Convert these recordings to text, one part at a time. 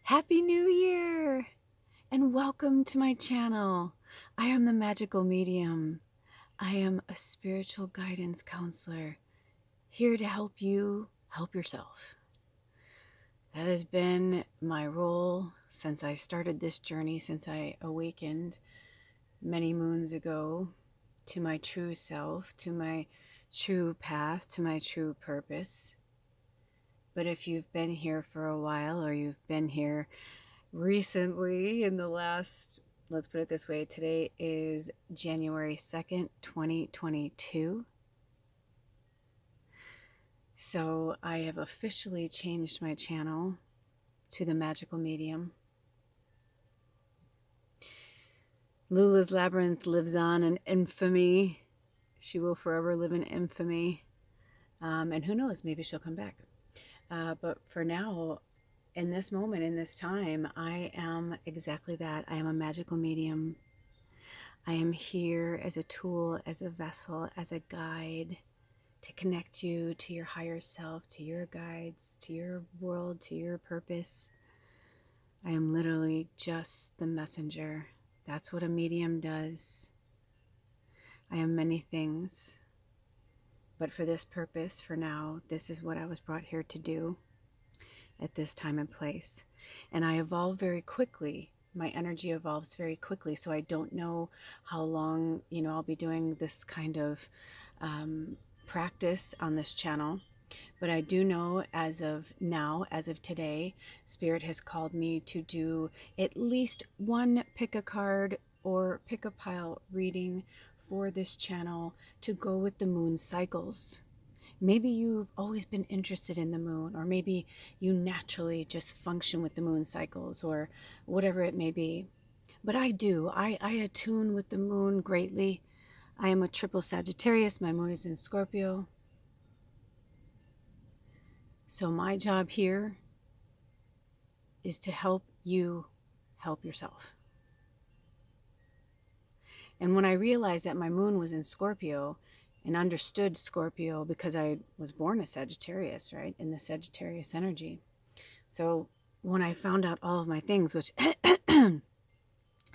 Happy New Year and welcome to my channel. I am the Magical Medium. I am a spiritual guidance counselor here to help you help yourself. That has been my role since I started this journey, since I awakened many moons ago to my true self, to my true path, to my true purpose. But if you've been here for a while or you've been here recently in the last, let's put it this way, today is January 2nd, 2022. So I have officially changed my channel to the Magical Medium. Lula's Labyrinth lives on in infamy. She will forever live in infamy. And who knows, maybe she'll come back. But for now, in this moment, in this time, I am exactly that. I am a magical medium. I am here as a tool, as a vessel, as a guide to connect you to your higher self, to your guides, to your world, to your purpose. I am literally just the messenger. That's what a medium does. I am many things, but for this purpose, for now, this is what I was brought here to do at this time and place. And I evolve very quickly. My energy evolves very quickly, so I don't know how long, I'll be doing this kind of practice on this channel. But I do know as of now, as of today, Spirit has called me to do at least one pick a card or pick a pile reading for this channel to go with the moon cycles. Maybe you've always been interested in the moon, or maybe you naturally just function with the moon cycles, or whatever it may be. But I do. I attune with the moon greatly. I am a triple Sagittarius. My moon is in Scorpio. So my job here is to help you help yourself. And when I realized that my moon was in Scorpio and understood Scorpio because I was born a Sagittarius, right, in the Sagittarius energy. So when I found out all of my things, which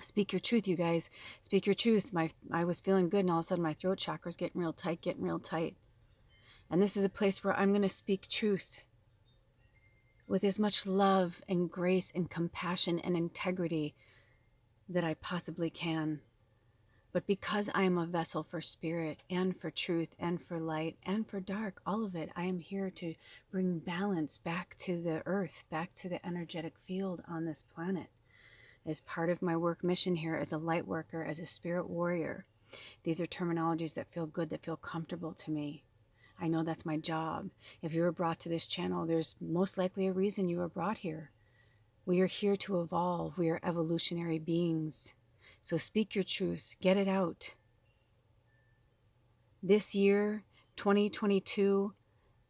speak your truth, you guys, speak your truth. I was feeling good, and all of a sudden my throat chakra's getting real tight. And this is a place where I'm going to speak truth with as much love and grace and compassion and integrity that I possibly can. But because I am a vessel for spirit and for truth and for light and for dark, all of it, I am here to bring balance back to the earth, back to the energetic field on this planet. As part of my work mission here as a light worker, as a spirit warrior, these are terminologies that feel good, that feel comfortable to me. I know that's my job. If you were brought to this channel, there's most likely a reason you were brought here. We are here to evolve. We are evolutionary beings. So speak your truth. Get it out. This year, 2022,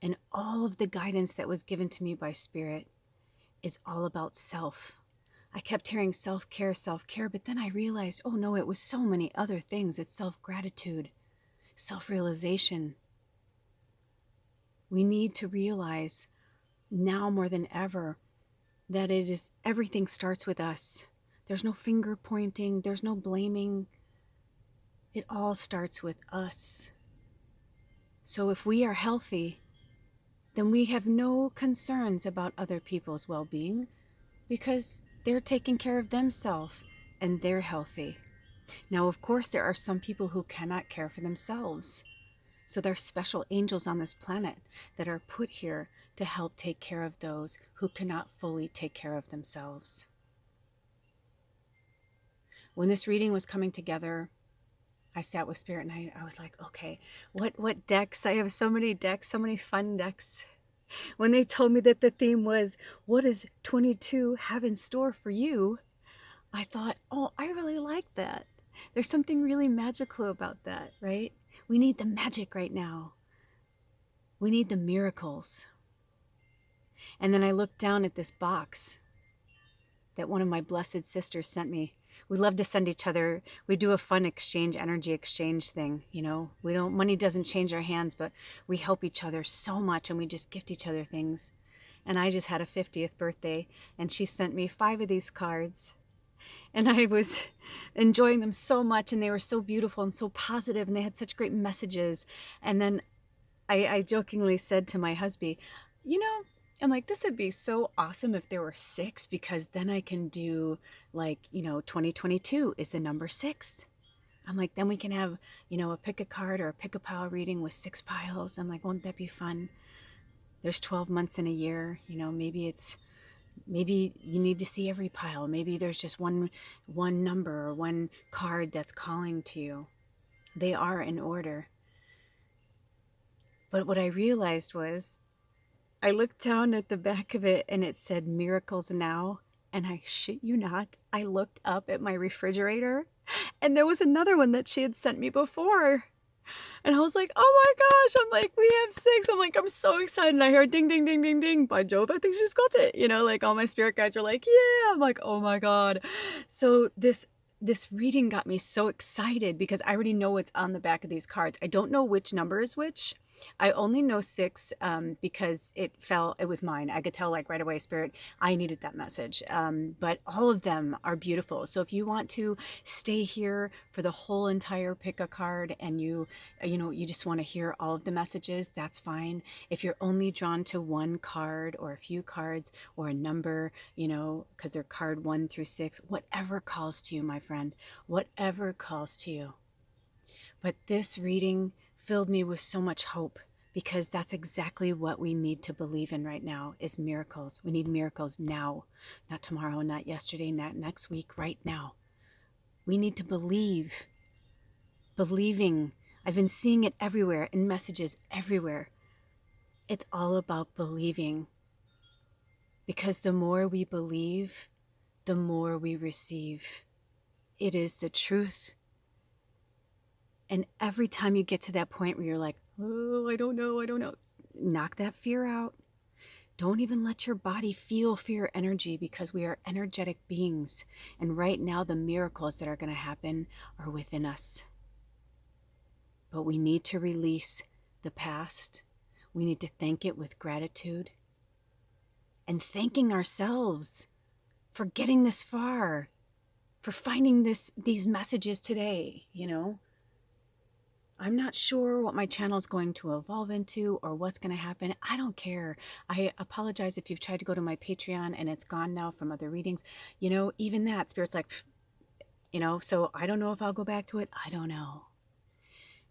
and all of the guidance that was given to me by Spirit is all about self. I kept hearing self-care, but then I realized, oh no, it was so many other things. It's self-gratitude, self-realization. We need to realize now more than ever that everything starts with us. There's no finger pointing, there's no blaming. It all starts with us. So if we are healthy, then we have no concerns about other people's well-being because they're taking care of themselves and they're healthy. Now, of course, there are some people who cannot care for themselves. So there are special angels on this planet that are put here to help take care of those who cannot fully take care of themselves. When this reading was coming together, I sat with Spirit and I was like, okay, what decks? I have so many decks, so many fun decks. When they told me that the theme was, what does 22 have in store for you? I thought, oh, I really like that. There's something really magical about that, right? We need the magic right now. We need the miracles. And then I looked down at this box that one of my blessed sisters sent me. We love to send each other, we do a fun energy exchange thing, money doesn't change our hands, but we help each other so much and we just gift each other things. and I just had a 50th birthday, and she sent me 5 of these cards, and I was enjoying them so much, and they were so beautiful and so positive, and they had such great messages. And then I jokingly said to my husband, you know, I'm like, this would be so awesome if there were 6, because then I can do, like, 2022 is the number 6. I'm like, then we can have, a pick a card or a pick a pile reading with 6 piles. I'm like, won't that be fun? There's 12 months in a year. Maybe you need to see every pile. Maybe there's just one number or one card that's calling to you. They are in order. But what I realized was, I looked down at the back of it and it said miracles now. And I shit you not, I looked up at my refrigerator and there was another one that she had sent me before. And I was like, oh my gosh, I'm like, we have 6. I'm like, I'm so excited. And I heard ding, ding, ding, ding, ding. By Jove, I think she's got it. Like all my spirit guides are like, yeah. I'm like, oh my God. So this reading got me so excited because I already know what's on the back of these cards. I don't know which number is which. I only know 6 because it was mine. I could tell like right away, Spirit, I needed that message. But all of them are beautiful. So if you want to stay here for the whole entire pick a card and you just want to hear all of the messages, that's fine. If you're only drawn to one card or a few cards or a number, because they're card 1 through 6, whatever calls to you, my friend, whatever calls to you. But this reading filled me with so much hope, because that's exactly what we need to believe in right now is miracles. We need miracles now, not tomorrow, not yesterday, not next week, right now. We need to believe. Believing. I've been seeing it everywhere in messages everywhere. It's all about believing, because the more we believe, the more we receive. It is the truth. And every time you get to that point where you're like, oh, I don't know, knock that fear out. Don't even let your body feel fear energy, because we are energetic beings. And right now, the miracles that are going to happen are within us. But we need to release the past. We need to thank it with gratitude. And thanking ourselves for getting this far, for finding these messages today, I'm not sure what my channel is going to evolve into or what's going to happen. I don't care. I apologize if you've tried to go to my Patreon and it's gone now from other readings. Even that, Spirit's like, so I don't know if I'll go back to it. I don't know.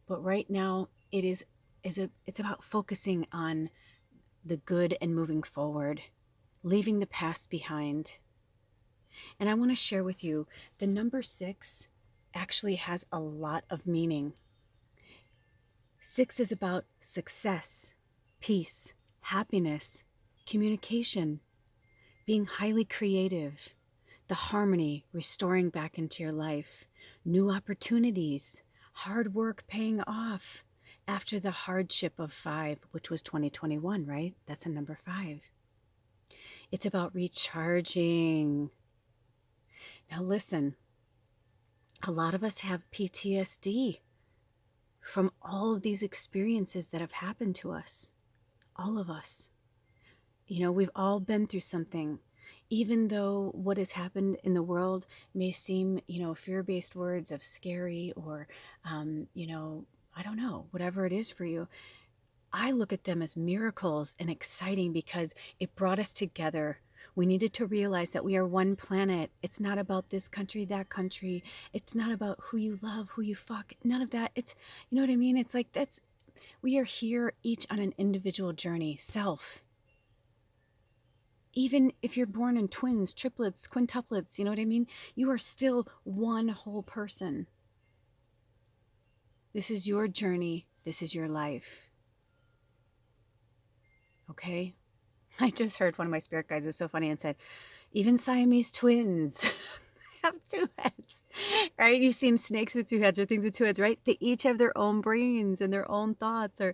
But right now, it's about focusing on the good and moving forward, leaving the past behind. And I want to share with you, the number 6 actually has a lot of meaning. 6 is about success, peace, happiness, communication, being highly creative, the harmony restoring back into your life, new opportunities, hard work paying off after the hardship of 5, which was 2021, right? That's a number 5. It's about recharging. Now listen, a lot of us have PTSD from all of these experiences that have happened to us. All of us. We've all been through something. Even though what has happened in the world may seem, fear-based words of scary or, I don't know, whatever it is for you, I look at them as miracles and exciting, because it brought us together. We needed to realize that we are one planet. It's not about this country, that country. It's not about who you love, who you fuck. None of that. It's, you know what I mean? It's like we are here each on an individual journey, self. Even if you're born in twins, triplets, quintuplets, you know what I mean? You are still one whole person. This is your journey. This is your life. Okay? I just heard one of my spirit guides was so funny and said, even Siamese twins have 2 heads, right? You've seen snakes with 2 heads or things with 2 heads, right? They each have their own brains and their own thoughts, or,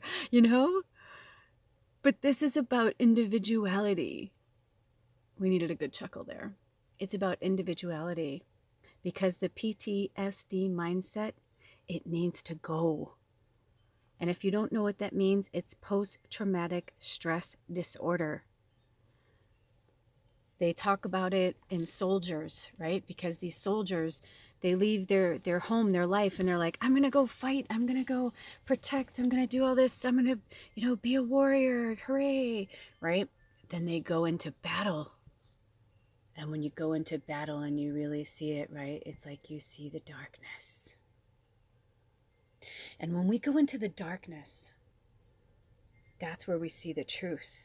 But this is about individuality. We needed a good chuckle there. It's about individuality, because the PTSD mindset, it needs to go. And if you don't know what that means, it's post-traumatic stress disorder. They talk about it in soldiers, right? Because these soldiers, they leave their home, their life, and they're like, I'm going to go fight. I'm going to go protect. I'm going to do all this. I'm going to, be a warrior. Hooray, right? Then they go into battle. And when you go into battle and you really see it, right, it's like you see the darkness. And when we go into the darkness, that's where we see the truth.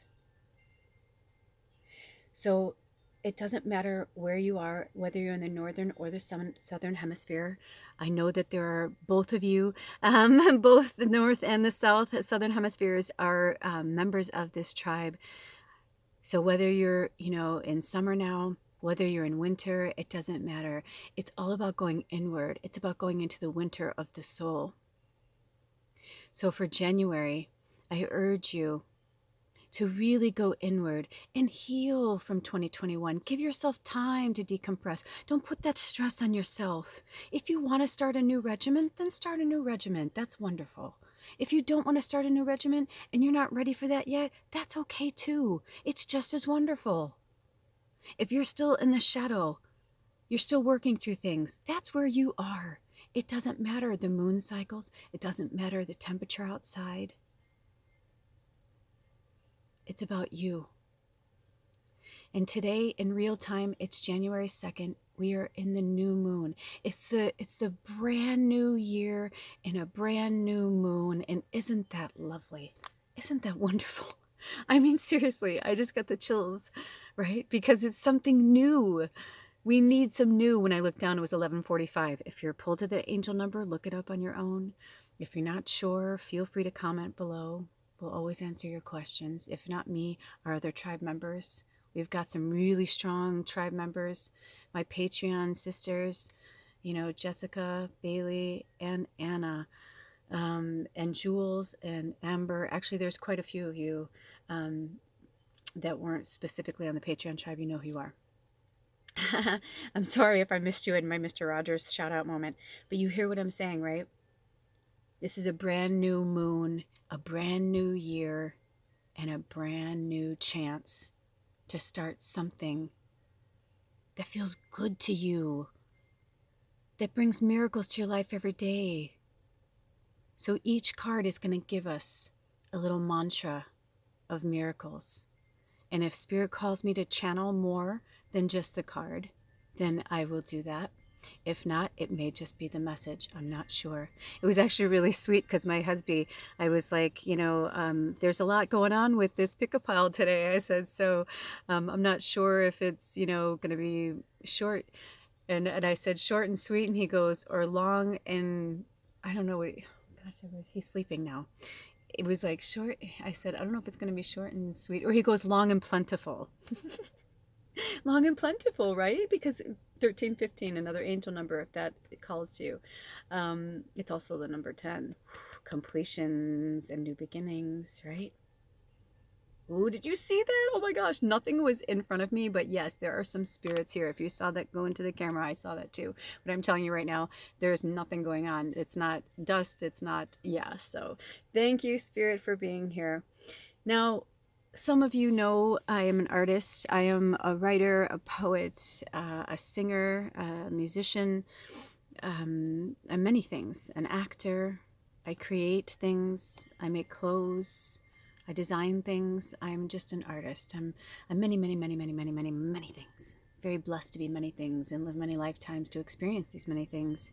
So it doesn't matter where you are, whether you're in the northern or the southern hemisphere. I know that there are both of you, both the north and the southern hemispheres are members of this tribe. So whether you're, in summer now, whether you're in winter, it doesn't matter. It's all about going inward. It's about going into the winter of the soul. So for January, I urge you to really go inward and heal from 2021. Give yourself time to decompress. Don't put that stress on yourself. If you want to start a new regimen, then start a new regimen. That's wonderful. If you don't want to start a new regimen and you're not ready for that yet, that's okay too. It's just as wonderful. If you're still in the shadow, you're still working through things, that's where you are. It doesn't matter the moon cycles. It doesn't matter the temperature outside. It's about you. And today, in real time, it's January 2nd. We are in the new moon. It's the brand new year in a brand new moon. And isn't that lovely? Isn't that wonderful? I mean, seriously, I just got the chills, right? Because it's something new. We need some new. When I looked down, it was 11:45. If you're pulled to the angel number, look it up on your own. If you're not sure, feel free to comment below. We'll always answer your questions. If not me, our other tribe members. We've got some really strong tribe members. My Patreon sisters, Jessica, Bailey, and Anna, and Jules and Amber. Actually, there's quite a few of you that weren't specifically on the Patreon tribe. You know who you are. I'm sorry if I missed you in my Mr. Rogers shout out moment, but you hear what I'm saying, right? This is a brand new moon, a brand new year, and a brand new chance to start something that feels good to you, that brings miracles to your life every day. So each card is going to give us a little mantra of miracles. And if Spirit calls me to channel more than just the card, then I will do that. If not, it may just be the message. I'm not sure. It was actually really sweet because my husband, I was like, there's a lot going on with this pick-a pile today. I said, so I'm not sure if it's, going to be short. And I said short and sweet. And he goes, or long and I don't know what, gosh, he's sleeping now. It was like short. I said, I don't know if it's going to be short and sweet. Or he goes long and plentiful. Long and plentiful, right? Because 1315, another angel number, if that calls to you. It's also the number 10. Completions and new beginnings, right? Ooh, did you see that? Oh my gosh, nothing was in front of me, but yes, there are some spirits here. If you saw that go into the camera, I saw that too. But I'm telling you right now, there's nothing going on. It's not dust, it's not, so thank you, Spirit, for being here. Now, some of you know I am an artist. I am a writer, a poet, a singer, a musician, many things, an actor. I create things, I make clothes, I design things. I'm just an artist. I'm many, many, many, many, many, many, many things. Very blessed to be many things and live many lifetimes to experience these many things.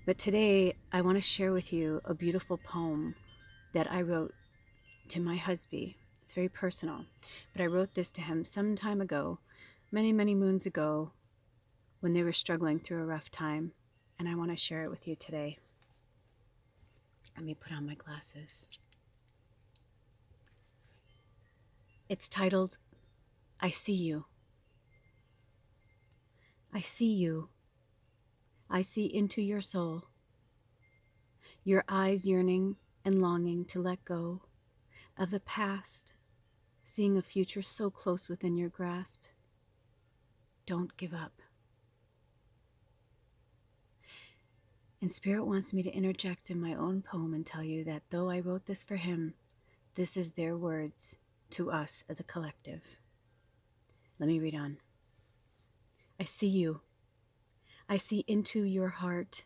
But today, I want to share with you a beautiful poem that I wrote to my husband. It's very personal, but I wrote this to him some time ago, many, many moons ago, when they were struggling through a rough time, and I want to share it with you today. Let me put on my glasses. It's titled, I See You. I see you. I see into your soul, your eyes yearning and longing to let go of the past, seeing a future so close within your grasp. Don't give up. And Spirit wants me to interject in my own poem and tell you that though I wrote this for him, this is their words to us as a collective. Let me read on. I see you. I see into your heart,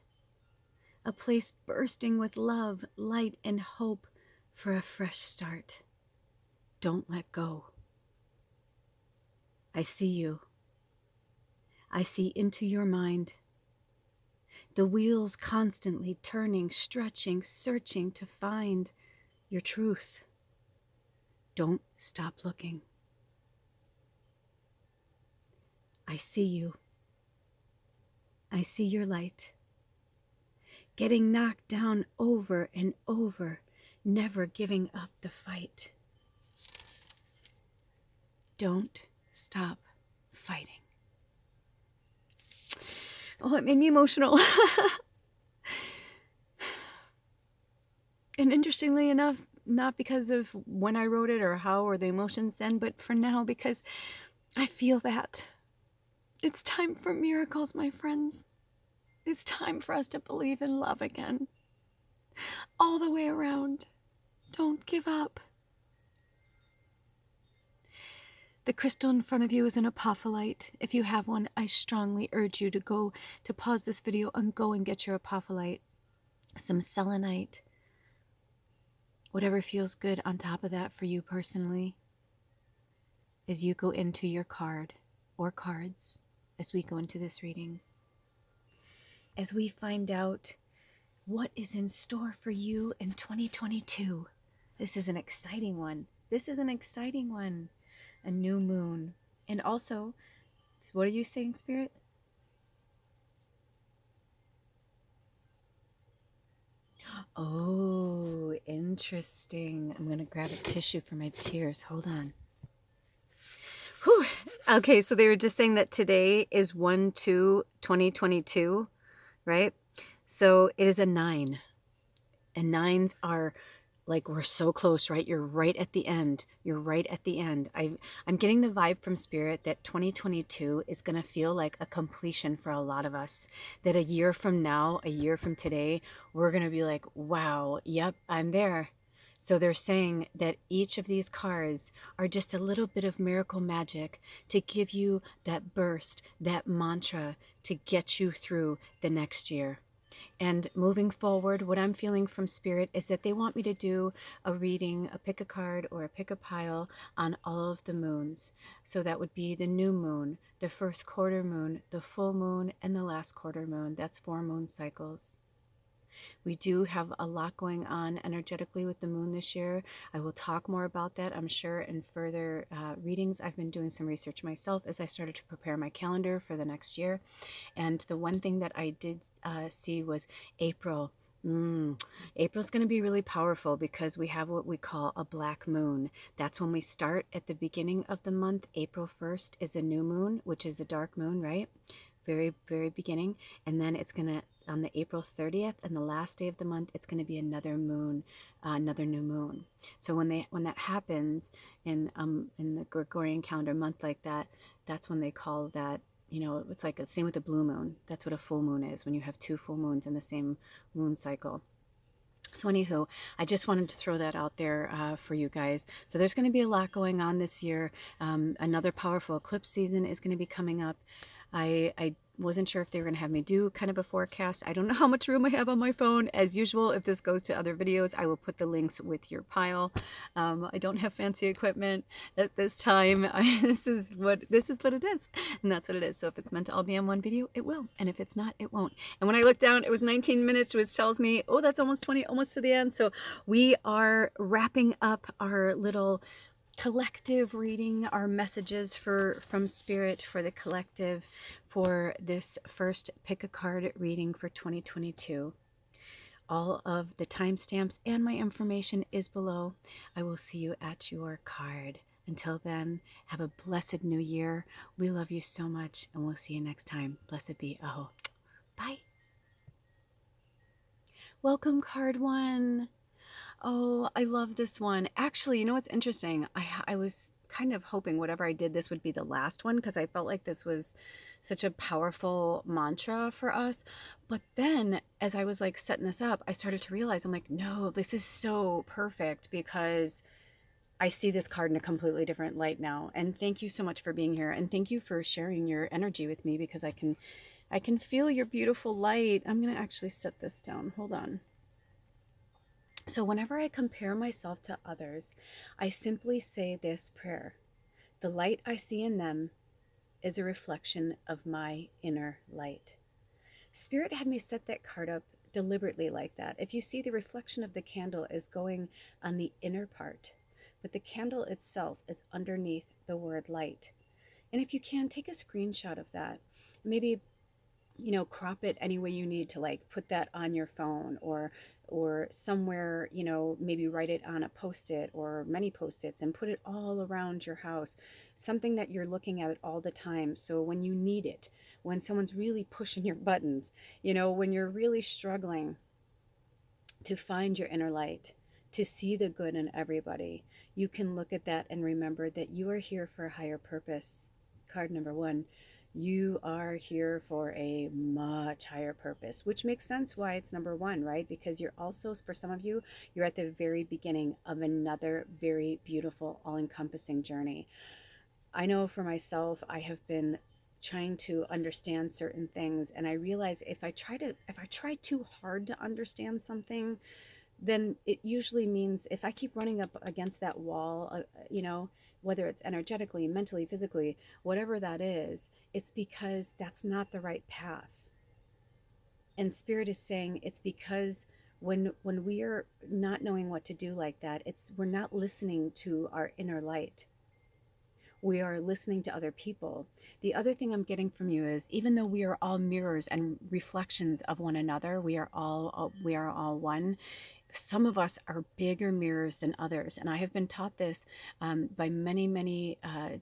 a place bursting with love, light, and hope for a fresh start. Don't let go. I see you. I see into your mind, the wheels constantly turning, stretching, searching to find your truth. Don't stop looking. I see you. I see your light, getting knocked down over and over, never giving up the fight. Don't stop fighting. Oh, it made me emotional. And interestingly enough, not because of when I wrote it or how or the emotions then, but for now, because I feel that. It's time for miracles, my friends. It's time for us to believe in love again. All the way around. Don't give up. The crystal in front of you is an apophyllite. If you have one, I strongly urge you to pause this video and go and get your apophyllite. Some selenite. Whatever feels good on top of that for you personally. As you go into your card or cards, as we go into this reading. As we find out what is in store for you in 2022. This is an exciting one. This is an exciting one. A new moon. And also, what are you saying, Spirit? Oh, interesting. I'm going to grab a tissue for my tears. Hold on. Whew. Okay, so they were just saying that today is 1/2/2022, right? So it is a 9. And 9s are like, we're so close, right? You're right at the end. You're right at the end. I'm getting the vibe from Spirit that 2022 is going to feel like a completion for a lot of us. That a year from now, a year from today, we're going to be like, wow, yep, I'm there. So they're saying that each of these cards are just a little bit of miracle magic to give you that burst, that mantra to get you through the next year. And moving forward, what I'm feeling from Spirit is that they want me to do a reading, a pick a card or a pick a pile on all of the moons. So that would be the new moon, the first quarter moon, the full moon, and the last quarter moon. That's 4 moon cycles. We do have a lot going on energetically with the moon this year. I will talk more about that, I'm sure, in further readings. I've been doing some research myself as I started to prepare my calendar for the next year. And the one thing that I did see was April. April's going to be really powerful because we have what we call a black moon. That's when we start at the beginning of the month. April 1st is a new moon, which is a dark moon, right? Very, very beginning. And then it's going to, on the April 30th and the last day of the month, it's going to be another moon, another new moon. So when that happens in the Gregorian calendar month like that, that's when they call that, you know, it's like the same with a blue moon. That's what a full moon is, when you have 2 full moons in the same moon cycle. So anywho, I just wanted to throw that out there for you guys. So there's going to be a lot going on this year. Another powerful eclipse season is going to be coming up. I wasn't sure if they were going to have me do kind of a forecast. I don't know how much room I have on my phone. As usual, if this goes to other videos, I will put the links with your pile. I don't have fancy equipment at this time. This is what it is, and that's what it is. So if it's meant to all be on one video, it will, and if it's not, it won't. And when I look down, it was 19 minutes, which tells me, oh, that's almost 20, almost to the end. So we are wrapping up our little collective reading, our messages from Spirit for the collective for this first pick a card reading for 2022. All of the timestamps and my information is below. I will see you at your card. Until then, have a blessed new year. We love you so much, and we'll see you next time. Blessed be. Aho. Bye. Welcome, card 1. Oh, I love this one. Actually, you know what's interesting? I was kind of hoping whatever I did, this would be the last one, because I felt like this was such a powerful mantra for us. But then as I was like setting this up, I started to realize, I'm like, no, this is so perfect, because I see this card in a completely different light now. And thank you so much for being here. And thank you for sharing your energy with me, because I can feel your beautiful light. I'm going to actually set this down. Hold on. So whenever I compare myself to others, I simply say this prayer: the light I see in them is a reflection of my inner light. Spirit had me set that card up deliberately like that. If you see, the reflection of the candle is going on the inner part, but the candle itself is underneath the word light. And if you can, take a screenshot of that. Maybe, crop it any way you need to, like put that on your phone, or somewhere, maybe write it on a post-it or many post-its and put it all around your house. Something that you're looking at it all the time. So when you need it, when someone's really pushing your buttons, when you're really struggling to find your inner light, to see the good in everybody, you can look at that and remember that you are here for a higher purpose. Card number 1. You are here for a much higher purpose, which makes sense why it's number 1, right? Because you're also, for some of you, you're at the very beginning of another very beautiful, all-encompassing journey. I know for myself, I have been trying to understand certain things, and I realize if I try too hard to understand something, then it usually means, if I keep running up against that wall, whether it's energetically, mentally, physically, whatever that is, it's because that's not the right path. And Spirit is saying it's because when we are not knowing what to do like that, we're not listening to our inner light. We are listening to other people. The other thing I'm getting from you is, even though we are all mirrors and reflections of one another, we are all one. Some of us are bigger mirrors than others. And I have been taught this by many, many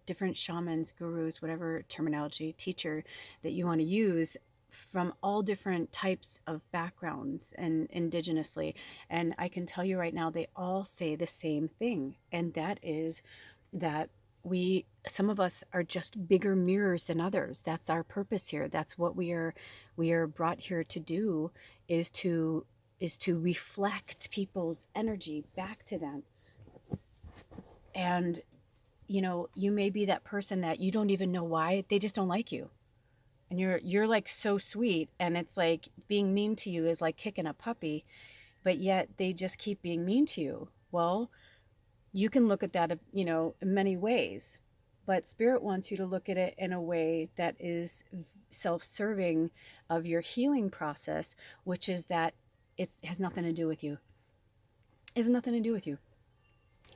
different shamans, gurus, whatever terminology, teacher that you want to use, from all different types of backgrounds and indigenously. And I can tell you right now, they all say the same thing. And that is that some of us are just bigger mirrors than others. That's our purpose here. That's what we are brought here to do, is to reflect people's energy back to them. And you may be that person that you don't even know why they just don't like you, and you're like so sweet, and it's like being mean to you is like kicking a puppy, but yet they just keep being mean to you. Well, you can look at that, in many ways, but Spirit wants you to look at it in a way that is self-serving of your healing process, which is that it has nothing to do with you. It has nothing to do with you.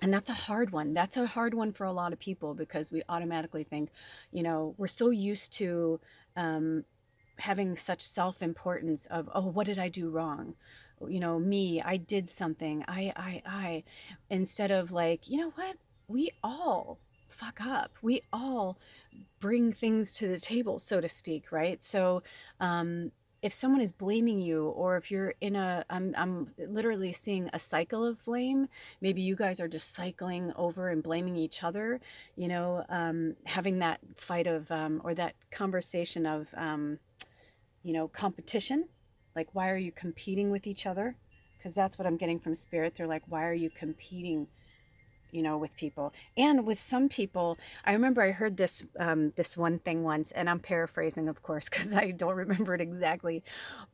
And that's a hard one. That's a hard one for a lot of people, because we automatically think, we're so used to having such self-importance of, oh, what did I do wrong? Me, I did something, I, instead of like, you know what? We all fuck up. We all bring things to the table, so to speak, right? So, if someone is blaming you, or if you're in I'm literally seeing a cycle of blame. Maybe you guys are just cycling over and blaming each other, having that fight of, or that conversation of, competition. Like, why are you competing with each other? Because that's what I'm getting from Spirit. They're like, why are you competing, with people? And with some people, I remember I heard this one thing once, and I'm paraphrasing, of course, because I don't remember it exactly.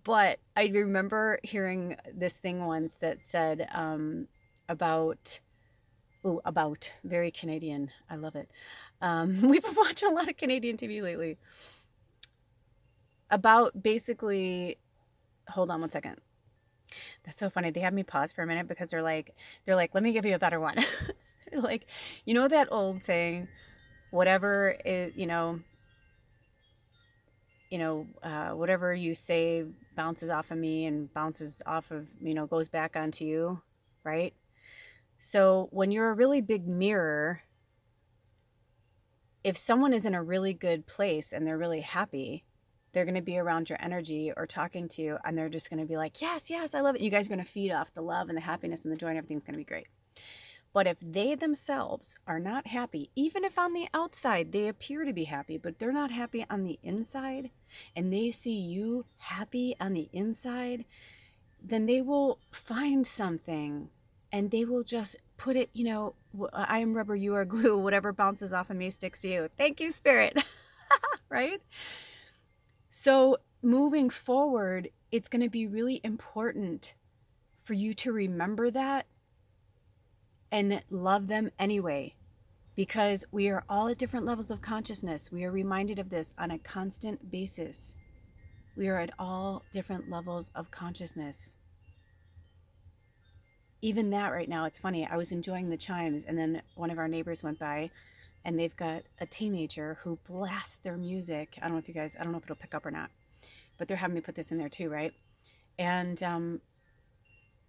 But I remember hearing this thing once that said, about, very Canadian. I love it. We've been watching a lot of Canadian TV lately. About basically, hold on one second. That's so funny. They have me pause for a minute because they're like, let me give you a better one. They're like, that old saying, whatever is, whatever you say bounces off of me and bounces off of, goes back onto you, right? So when you're a really big mirror, if someone is in a really good place and they're really happy, they're going to be around your energy or talking to you, and they're just going to be like, yes, yes, I love it. You guys are going to feed off the love and the happiness and the joy, and everything's going to be great. But if they themselves are not happy, even if on the outside they appear to be happy, but they're not happy on the inside, and they see you happy on the inside, then they will find something and they will just put it, I am rubber, you are glue. Whatever bounces off of me sticks to you. Thank you, Spirit. Right? So moving forward, it's going to be really important for you to remember that and love them anyway, because we are all at different levels of consciousness. We are reminded of this on a constant basis. We are at all different levels of consciousness. Even that right now, it's funny. I was enjoying the chimes, and then one of our neighbors went by, and they've got a teenager who blasts their music. I don't know if it'll pick up or not, but they're having me put this in there too, right? And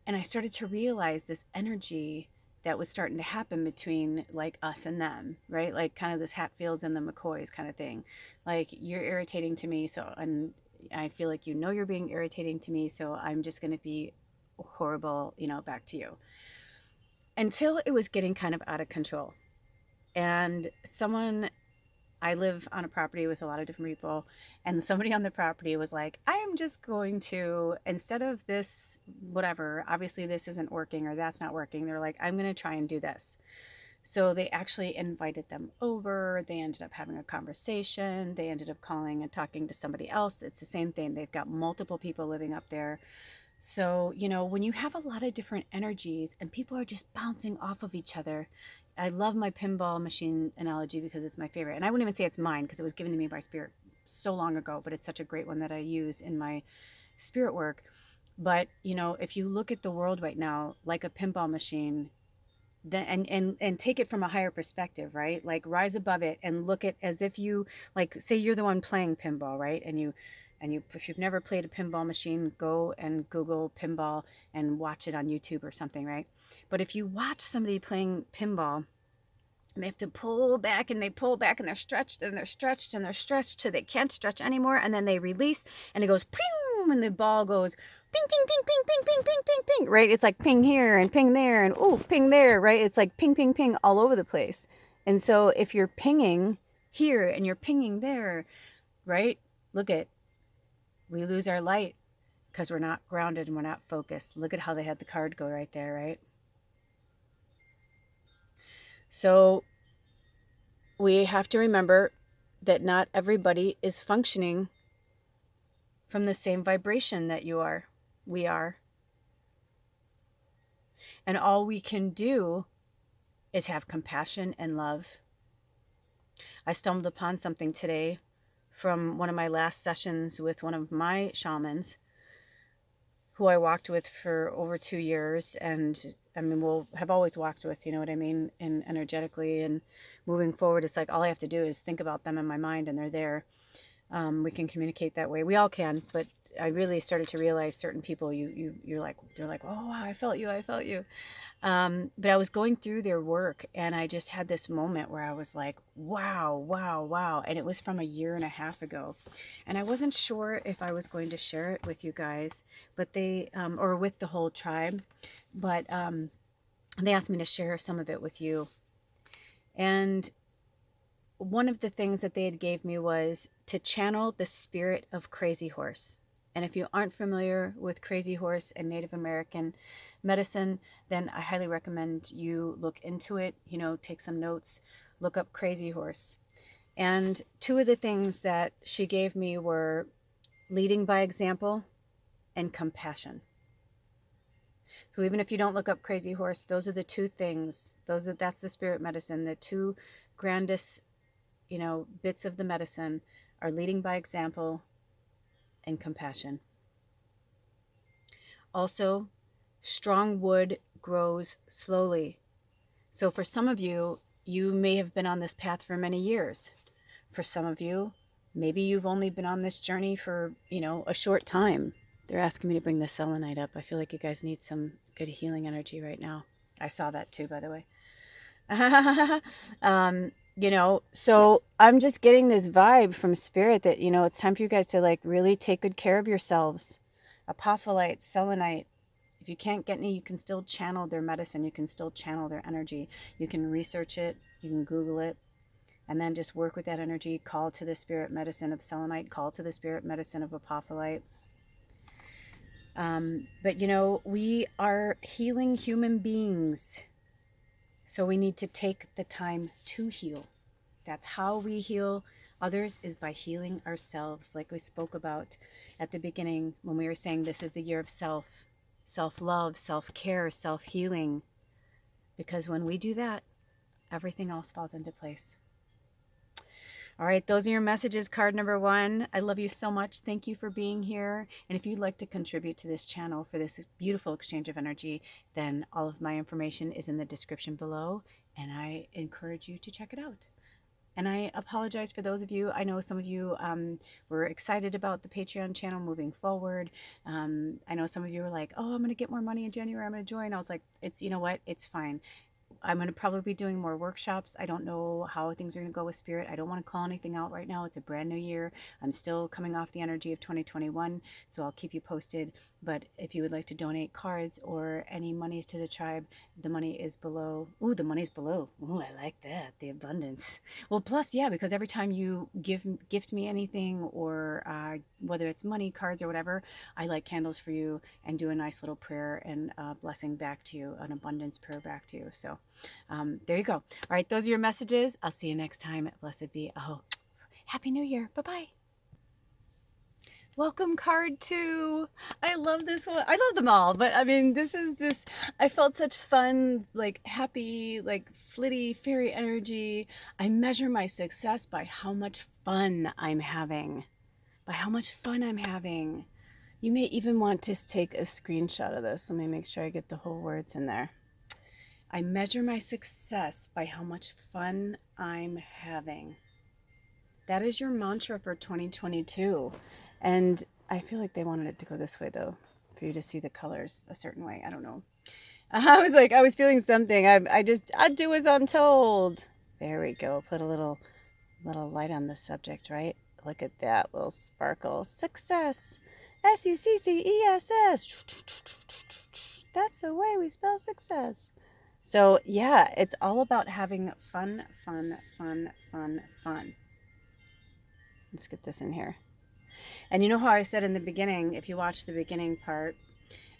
I started to realize this energy that was starting to happen between like us and them, right? Like kind of this Hatfields and the McCoys kind of thing. Like, you're irritating to me, so, and I feel like you're being irritating to me, so I'm just going to be horrible, back to you. Until it was getting kind of out of control. And I live on a property with a lot of different people, and somebody on the property was like, I am just going to, instead of this, whatever, obviously this isn't working or that's not working, they're like, I'm going to try and do this. So they actually invited them over. They ended up having a conversation. They ended up calling and talking to somebody else. It's the same thing. They've got multiple people living up there. So, when you have a lot of different energies and people are just bouncing off of each other, I love my pinball machine analogy because it's my favorite. And I wouldn't even say it's mine because it was given to me by Spirit so long ago, but it's such a great one that I use in my spirit work. But, if you look at the world right now like a pinball machine, then and take it from a higher perspective, right? Like, rise above it and look at as if you, like, say you're the one playing pinball, right? And if you've never played a pinball machine, go and Google pinball and watch it on YouTube or something, right? But if you watch somebody playing pinball, they have to pull back and they pull back and they're stretched and they're stretched and they're stretched till they can't stretch anymore, and then they release and it goes ping, and the ball goes ping, ping, ping, ping, ping, ping, ping, ping, ping, right? It's like ping here and ping there and oh, ping there, right? It's like ping, ping, ping all over the place. And so if you're pinging here and you're pinging there, right? Look at, we lose our light because we're not grounded and we're not focused. Look at how they had the card go right there, right? So we have to remember that not everybody is functioning from the same vibration that we are. And all we can do is have compassion and love. I stumbled upon something today from one of my last sessions with one of my shamans who I walked with for over 2 years. And I mean, we'll have always walked with, you know what I mean? And energetically and moving forward, it's like all I have to do is think about them in my mind and they're there. We can communicate that way. We all can, but I really started to realize certain people, you're like, oh, wow, I felt you. But I was going through their work and I just had this moment where I was like, wow. And it was from 1.5 years ago. And I wasn't sure if I was going to share it with you guys, but they, or with the whole tribe, but they asked me to share some of it with you. And one of the things that they had gave me was to channel the spirit of Crazy Horse. And if you aren't familiar with Crazy Horse and Native American medicine, then I highly recommend you look into it, take some notes, look up Crazy Horse. And 2 of the things that she gave me were leading by example and compassion. So even if you don't look up Crazy Horse, those are the 2 things, that's the spirit medicine, the 2 grandest, bits of the medicine are leading by example and compassion. Also, strong wood grows slowly. So for some of you, you may have been on this path for many years. For some of you, maybe you've only been on this journey for, a short time. They're asking me to bring the selenite up. I feel like you guys need some good healing energy right now. I saw that too, by the way. So I'm just getting this vibe from Spirit that, it's time for you guys to like really take good care of yourselves. Apophyllite, selenite. If you can't get any, you can still channel their medicine. You can still channel their energy. You can research it. You can Google it. And then just work with that energy. Call to the spirit medicine of selenite. Call to the spirit medicine of apophyllite. But, we are healing human beings. So we need to take the time to heal. That's how we heal others, is by healing ourselves, like we spoke about at the beginning when we were saying this is the year of self-love, self-care, self-healing. Because when we do that, everything else falls into place. All right, those are your messages, card number 1. I love you so much. Thank you for being here. And if you'd like to contribute to this channel for this beautiful exchange of energy, then all of my information is in the description below, and I encourage you to check it out. And I apologize for those of you, I know some of you were excited about the Patreon channel moving forward. I know some of you were like, oh, I'm going to get more money in January, I'm going to join. I was like, you know what, it's fine. I'm going to probably be doing more workshops. I don't know how things are going to go with Spirit. I don't want to call anything out right now. It's a brand new year. I'm still coming off the energy of 2021, so I'll keep you posted. But if you would like to donate cards or any monies to the tribe, the money is below. Ooh, the money's below. Ooh, I like that. The abundance. Well, plus, yeah, because every time you gift me anything, or whether it's money, cards, or whatever, I light candles for you and do a nice little prayer and blessing back to you, an abundance prayer back to you. So there you go. All right, those are your messages. I'll see you next time. Blessed be. Oh, Happy New Year. Bye-bye. Welcome, card 2. I love this one. I love them all, but I mean, this is just, I felt such fun, like happy, like flitty fairy energy. I measure my success by how much fun I'm having. By how much fun I'm having. You may even want to take a screenshot of this. Let me make sure I get the whole words in there. I measure my success by how much fun I'm having. That is your mantra for 2022. And I feel like they wanted it to go this way, though, for you to see the colors a certain way. I don't know. I was feeling something. I do as I'm told. There we go. Put a little light on the subject, right? Look at that little sparkle. Success. Success. That's the way we spell success. So yeah, it's all about having fun, fun, fun, fun, fun. Let's get this in here. And you know how I said in the beginning, if you watch the beginning part,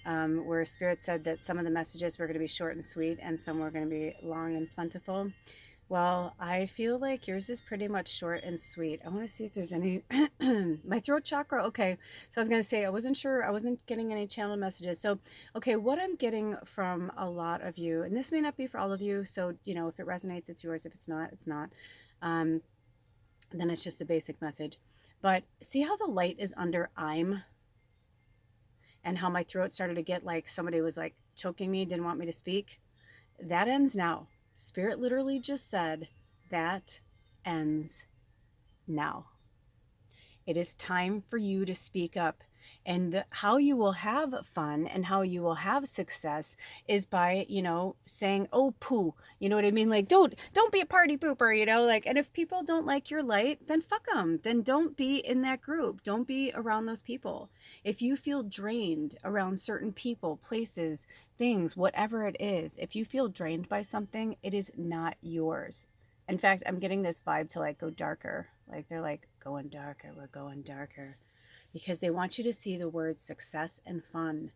where Spirit said that some of the messages were going to be short and sweet and some were going to be long and plentiful. Well, I feel like yours is pretty much short and sweet. I want to see if there's any, my throat chakra. Okay. So I was going to say, I wasn't sure. I wasn't getting any channel messages. So, okay, what I'm getting from a lot of you, and this may not be for all of you. So, you know, if it resonates, it's yours. If it's not, it's not. Then it's just the basic message. But see how the light is under I'm, and how my throat started to get like somebody was like choking me, didn't want me to speak? That ends now. Spirit literally just said that ends now. It is time for you to speak up. And how you will have fun and how you will have success is by, you know, saying, oh, poo. You know what I mean? Like, don't be a party pooper, you know, like, and if people don't like your light, then fuck them. Then don't be in that group. Don't be around those people. If you feel drained around certain people, places, things, whatever it is, if you feel drained by something, it is not yours. In fact, I'm getting this vibe to like go darker. Like they're like, going darker, we're going darker. Because they want you to see the words success and fun.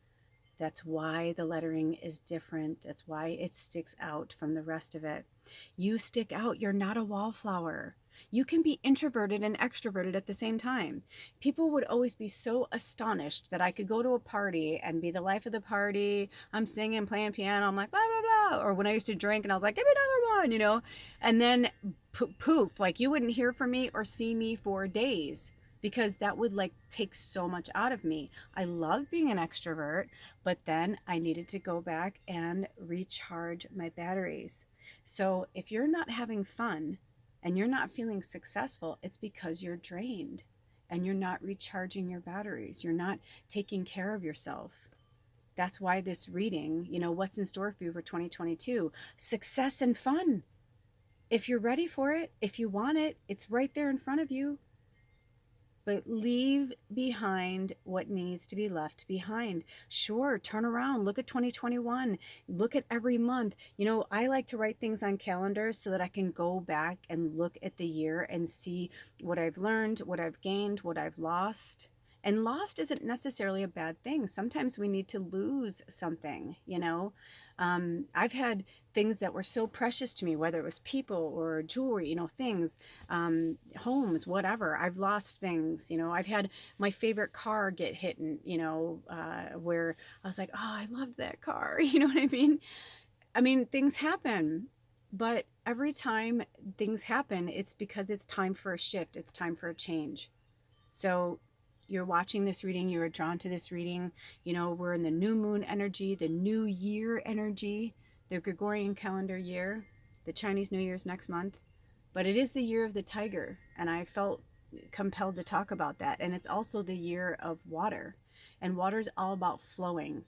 That's why the lettering is different. That's why it sticks out from the rest of it. You stick out. You're not a wallflower. You can be introverted and extroverted at the same time. People would always be so astonished that I could go to a party and be the life of the party. I'm singing, playing piano. I'm like, blah, blah, blah. Or when I used to drink and I was like, give me another one, you know. And then poof, like you wouldn't hear from me or see me for days, because that would like take so much out of me. I love being an extrovert, but then I needed to go back and recharge my batteries. So if you're not having fun and you're not feeling successful, it's because you're drained and you're not recharging your batteries. You're not taking care of yourself. That's why this reading, you know, what's in store for you for 2022? Success and fun. If you're ready for it, if you want it, it's right there in front of you. But leave behind what needs to be left behind. Sure, turn around, look at 2021, look at every month. You know, I like to write things on calendars so that I can go back and look at the year and see what I've learned, what I've gained, what I've lost, And lost isn't necessarily a bad thing. Sometimes we need to lose something, you know. I've had things that were so precious to me, whether it was people or jewelry, you know, things, homes, whatever. I've lost things, you know. I've had my favorite car get hit, and you know, where I was like, oh, I loved that car. You know what I mean? I mean, things happen, but every time things happen, it's because it's time for a shift. It's time for a change. So you're watching this reading, you're drawn to this reading. You know, we're in the new moon energy, the new year energy, the Gregorian calendar year. The Chinese New Year's next month. But it is the year of the tiger, and I felt compelled to talk about that. And it's also the year of water, and water's all about flowing.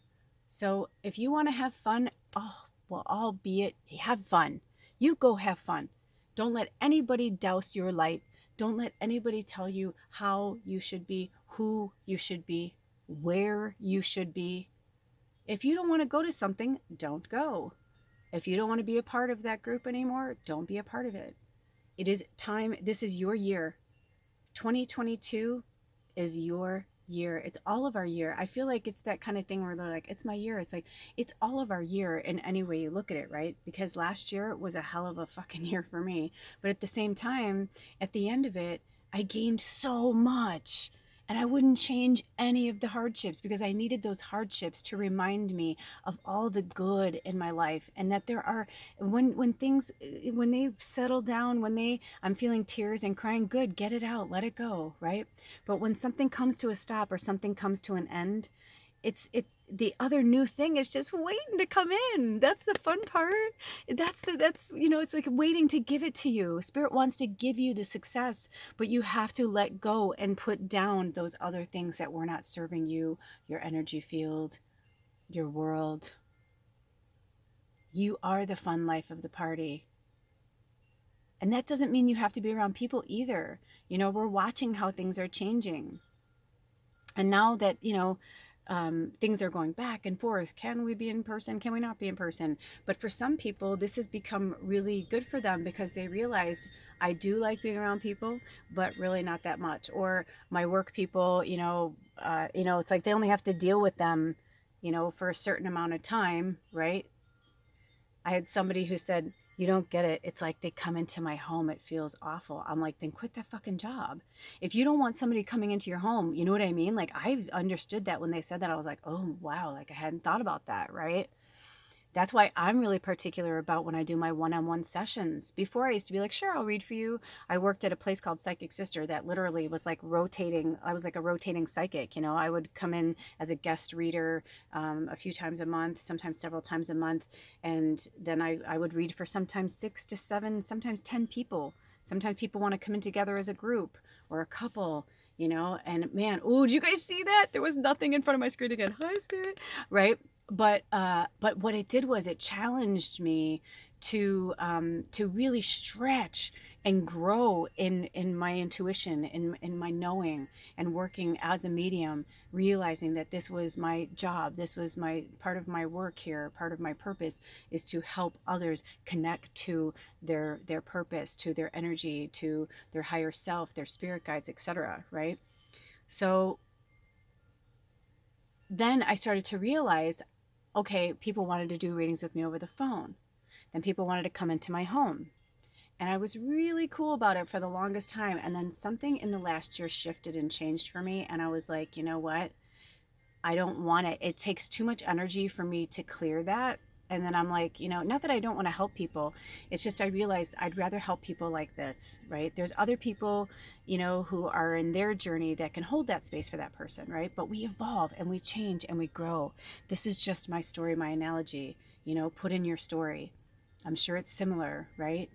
So if you want to have fun, oh, well, albeit have fun. You go have fun. Don't let anybody douse your light. Don't let anybody tell you how you should be, who you should be, where you should be. If you don't want to go to something, don't go. If you don't want to be a part of that group anymore, don't be a part of it. It is time. This is your year. 2022 is your year. It's all of our year. I feel like it's that kind of thing where they're like, it's my year. It's like, it's all of our year in any way you look at it, right? Because last year was a hell of a fucking year for me. But at the same time, at the end of it, I gained so much. And I wouldn't change any of the hardships, because I needed those hardships to remind me of all the good in my life. And that there are, when things, when they settle down, I'm feeling tears and crying, good, get it out, let it go, right? But when something comes to a stop or something comes to an end, it's the other new thing is just waiting to come in. That's the fun part. That's you know, it's like waiting to give it to you. Spirit wants to give you the success, but you have to let go and put down those other things that were not serving you, your energy field, your world. You are the fun life of the party. And that doesn't mean you have to be around people either. You know, we're watching how things are changing. And now that, you know, things are going back and forth. Can we be in person? Can we not be in person? But for some people, this has become really good for them, because they realized, I do like being around people, but really not that much. Or my work people, it's like they only have to deal with them, you know, for a certain amount of time, right? I had somebody who said, you don't get it. It's like they come into my home. It feels awful. I'm like, then quit that fucking job. If you don't want somebody coming into your home, you know what I mean? Like, I understood that when they said that. I was like, oh, wow. Like, I hadn't thought about that, right? That's why I'm really particular about when I do my one-on-one sessions. Before, I used to be like, sure, I'll read for you. I worked at a place called Psychic Sister that literally was like rotating. I was like a rotating psychic. You know, I would come in as a guest reader a few times a month, sometimes several times a month. And then I would read for sometimes 6 to 7, sometimes 10 people. Sometimes people want to come in together as a group or a couple, you know. And man, oh, did you guys see that? There was nothing in front of my screen again. Hi, Spirit. Right? But what it did was it challenged me to really stretch and grow in my intuition, in my knowing, and working as a medium, realizing that this was my job, this was my part of my work here, part of my purpose is to help others connect to their purpose, to their energy, to their higher self, their spirit guides, etc. Right? So then I started to realize, okay, people wanted to do readings with me over the phone. Then people wanted to come into my home. And I was really cool about it for the longest time. And then something in the last year shifted and changed for me. And I was like, you know what? I don't want it. It takes too much energy for me to clear that. And then I'm like, you know, not that I don't want to help people. It's just I realized I'd rather help people like this, right? There's other people, you know, who are in their journey that can hold that space for that person, right? But we evolve and we change and we grow. This is just my story, my analogy, you know, put in your story. I'm sure it's similar, right?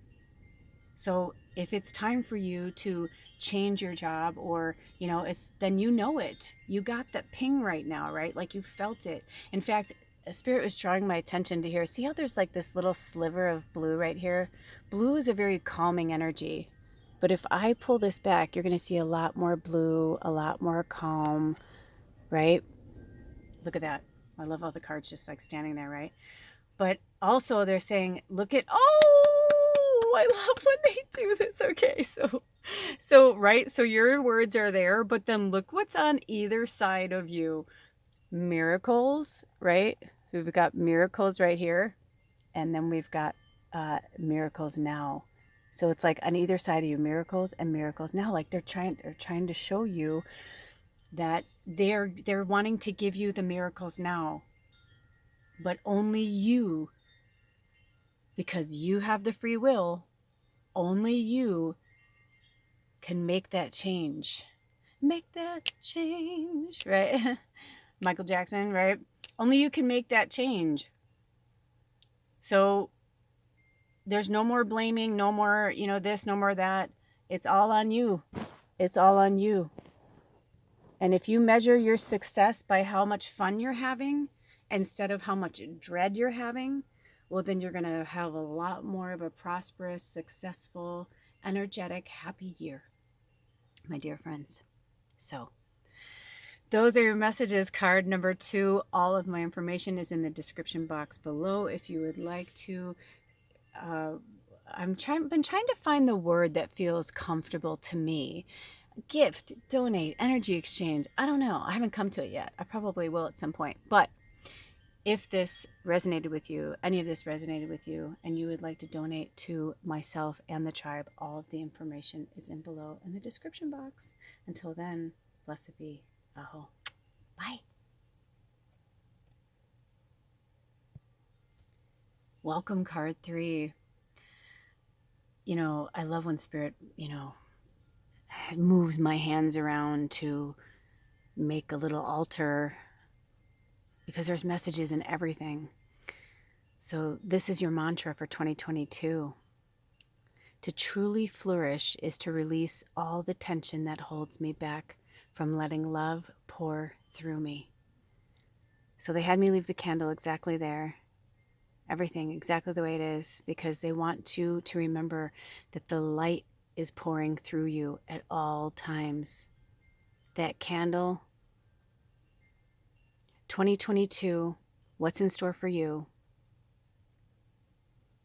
So if it's time for you to change your job, or, you know, then you know it. You got that ping right now, right? Like you felt it. In fact, a spirit was drawing my attention to here. See how there's like this little sliver of blue right here? Blue is a very calming energy. But if I pull this back, you're going to see a lot more blue, a lot more calm, right? Look at that. I love all the cards just like standing there, right? But also they're saying, look at, oh, I love when they do this. Okay, so right, so your words are there, but then look what's on either side of you. Miracles, right? So we've got miracles right here, and then we've got miracles now. So it's like on either side of you, miracles and miracles now. Like they're trying to show you that they're wanting to give you the miracles now, but only you, because you have the free will, only you can make that change. Make that change, right? Michael Jackson, right? Only you can make that change. So there's no more blaming, no more, this, no more that. It's all on you. It's all on you. And if you measure your success by how much fun you're having instead of how much dread you're having, well, then you're going to have a lot more of a prosperous, successful, energetic, happy year, my dear friends. So those are your messages. Card number 2. All of my information is in the description box below if you would like to. Been trying to find the word that feels comfortable to me. Gift, donate, energy exchange. I don't know. I haven't come to it yet. I probably will at some point. But if this resonated with you, any of this resonated with you, and you would like to donate to myself and the tribe, all of the information is in below in the description box. Until then, blessed be. Aho. Bye. Welcome, card 3. I love when Spirit, moves my hands around to make a little altar, because there's messages in everything. So this is your mantra for 2022. To truly flourish is to release all the tension that holds me back from letting love pour through me. So they had me leave the candle exactly there. Everything exactly the way it is, because they want you to remember that the light is pouring through you at all times. That candle, 2022, what's in store for you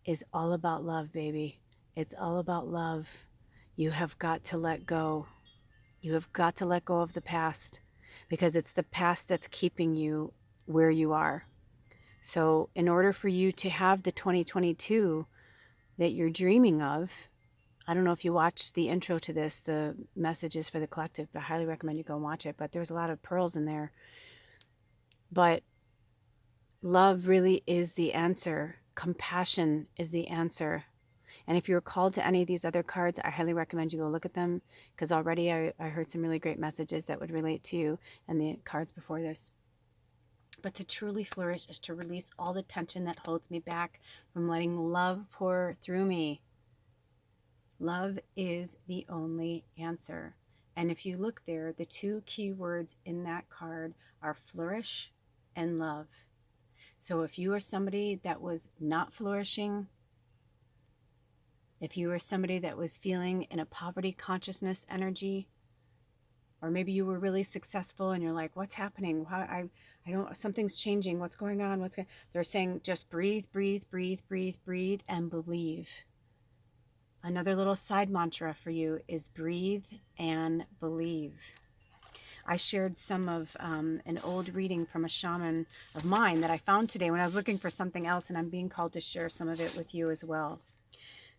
is all about love, baby. It's all about love. You have got to let go. You have got to let go of the past, because it's the past that's keeping you where you are. So in order for you to have the 2022 that you're dreaming of, I don't know if you watched the intro to this, the messages for the collective, but I highly recommend you go and watch it. But there's a lot of pearls in there. But love really is the answer. Compassion is the answer. And if you're called to any of these other cards, I highly recommend you go look at them, because already I heard some really great messages that would relate to you and the cards before this. But to truly flourish is to release all the tension that holds me back from letting love pour through me. Love is the only answer. And if you look there, the 2 key words in that card are flourish and love. So if you are somebody that was not flourishing, if you were somebody that was feeling in a poverty consciousness energy, or maybe you were really successful and you're like, what's happening? I don't, something's changing. What's going on? They're saying just breathe, breathe, breathe, breathe, breathe, and believe. Another little side mantra for you is breathe and believe. I shared some of an old reading from a shaman of mine that I found today when I was looking for something else, and I'm being called to share some of it with you as well.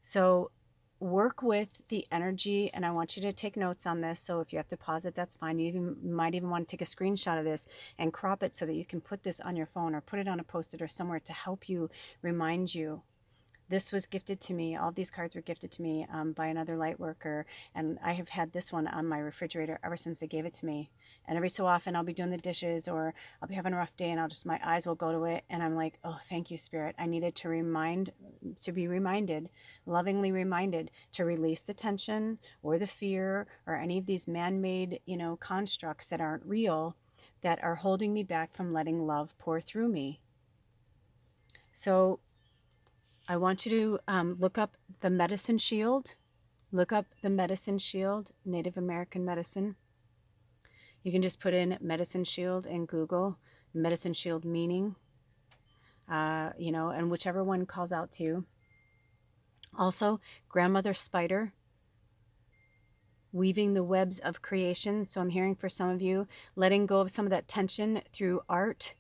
So work with the energy, and I want you to take notes on this. So if you have to pause it, that's fine. You might even want to take a screenshot of this and crop it so that you can put this on your phone or put it on a post-it or somewhere to help you, remind you. This was gifted to me. All these cards were gifted to me by another light worker. And I have had this one on my refrigerator ever since they gave it to me. And every so often I'll be doing the dishes, or I'll be having a rough day, and my eyes will go to it. And I'm like, oh, thank you, Spirit. I needed to be reminded, lovingly reminded, to release the tension or the fear or any of these man-made, constructs that aren't real, that are holding me back from letting love pour through me. So I want you to look up the medicine shield. Look up the medicine shield, Native American medicine. You can just put in medicine shield in Google, medicine shield meaning, and whichever one calls out to you. Also, grandmother spider, weaving the webs of creation. So I'm hearing for some of you, letting go of some of that tension through art,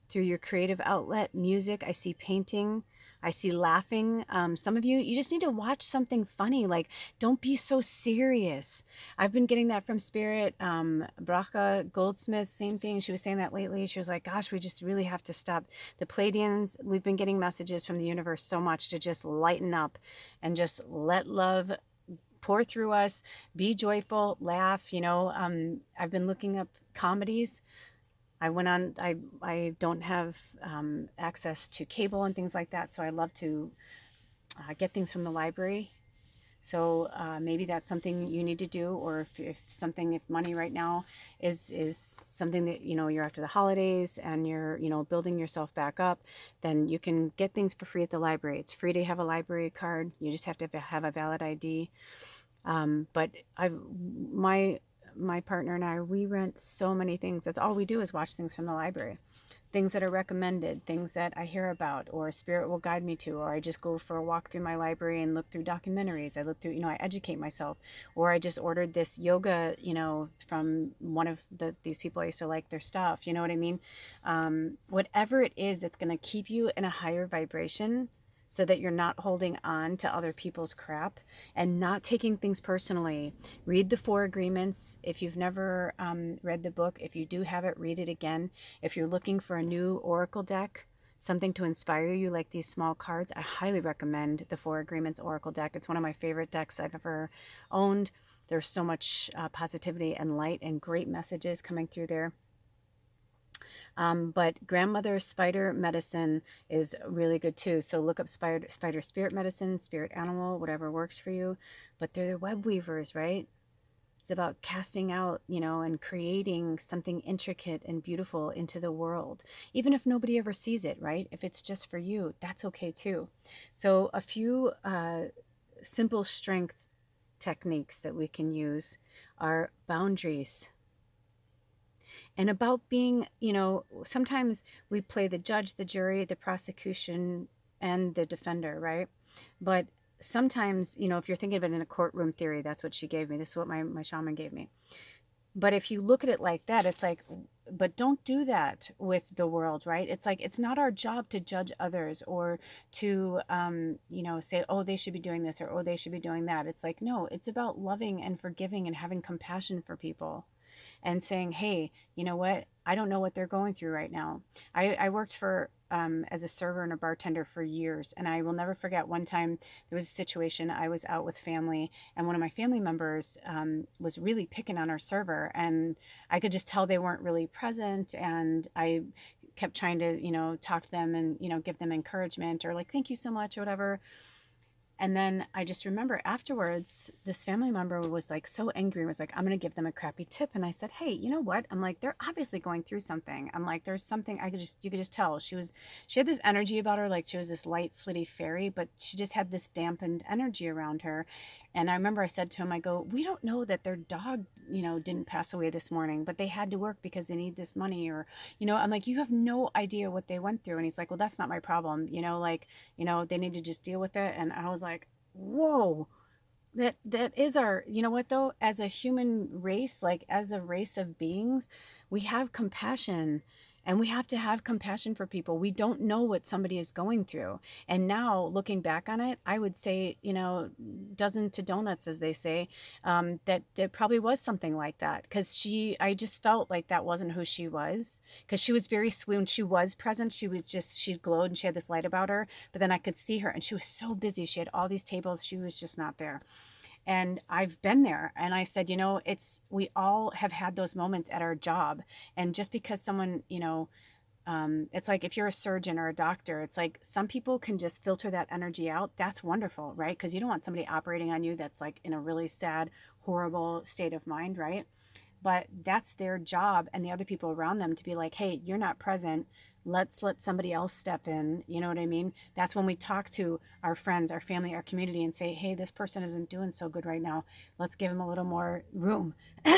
through your creative outlet, music. I see painting. I see laughing. Some of you, you just need to watch something funny. Like, don't be so serious. I've been getting that from Spirit. Bracha Goldsmith, same thing. She was saying that lately. She was like, gosh, we just really have to stop. The Pleiadians, we've been getting messages from the universe so much to just lighten up and just let love pour through us, be joyful, laugh. I've been looking up comedies. I went on, I don't have access to cable and things like that, so I love to get things from the library. So maybe that's something you need to do, or if money right now is something that you're after the holidays and you're building yourself back up, then you can get things for free at the library. It's free to have a library card. You just have to have a valid ID. But my partner and I, we rent so many things. That's all we do is watch things from the library. Things that are recommended, things that I hear about, or Spirit will guide me to, or I just go for a walk through my library and look through documentaries. I look through, I educate myself. Or I just ordered this yoga, from one of these people I used to like their stuff. You know what I mean? Whatever it is that's going to keep you in a higher vibration, so that you're not holding on to other people's crap and not taking things personally. Read the Four Agreements. If you've never read the book, if you do have it, read it again. If you're looking for a new oracle deck, something to inspire you, like these small cards, I highly recommend the Four Agreements oracle deck. It's one of my favorite decks I've ever owned. There's so much positivity and light and great messages coming through there. But grandmother spider medicine is really good too. So look up spider spirit medicine, spirit animal, whatever works for you. But they're the web weavers, right? It's about casting out, and creating something intricate and beautiful into the world. Even if nobody ever sees it, right? If it's just for you, that's okay too. So a few simple strength techniques that we can use are boundaries. And about being, sometimes we play the judge, the jury, the prosecution, and the defender, right? But sometimes, if you're thinking of it in a courtroom theory, that's what she gave me. This is what my shaman gave me. But if you look at it like that, it's like, but don't do that with the world, right? It's like, it's not our job to judge others or to, say, oh, they should be doing this or, oh, they should be doing that. It's like, no, it's about loving and forgiving and having compassion for people and saying, hey, you know what? I don't know what they're going through right now. I worked for as a server and a bartender for years. And I will never forget one time there was a situation. I was out with family, and one of my family members was really picking on our server. And I could just tell they weren't really present. And I kept trying to, talk to them and, give them encouragement or like, thank you so much or whatever. And then I just remember afterwards, this family member was like so angry, was like, I'm going to give them a crappy tip. And I said, hey, you know what? I'm like, they're obviously going through something. I'm like, there's something you could just tell. She had this energy about her, like she was this light, flitty fairy, but she just had this dampened energy around her. And I remember I said to him, I go, we don't know that their dog, didn't pass away this morning, but they had to work because they need this money. Or, I'm like, you have no idea what they went through. And he's like, well, that's not my problem. They need to just deal with it. And I was like, whoa, that is our, you know what though, as a human race, like as a race of beings, we have compassion. And we have to have compassion for people. We don't know what somebody is going through. And now looking back on it, I would say, dozen to donuts, as they say, that there probably was something like that. Because I just felt like that wasn't who she was. Because she was very sweet. When she was present, she glowed and she had this light about her. But then I could see her and she was so busy. She had all these tables. She was just not there. And I've been there. And I said, we all have had those moments at our job. And just because someone, it's like if you're a surgeon or a doctor, it's like some people can just filter that energy out. That's wonderful, right? Because you don't want somebody operating on you that's like in a really sad, horrible state of mind, right? But that's their job and the other people around them to be like, hey, you're not present. Let's let somebody else step in. You know what I mean? That's when we talk to our friends, our family, our community and say, hey, this person isn't doing so good right now. Let's give them a little more room. Hear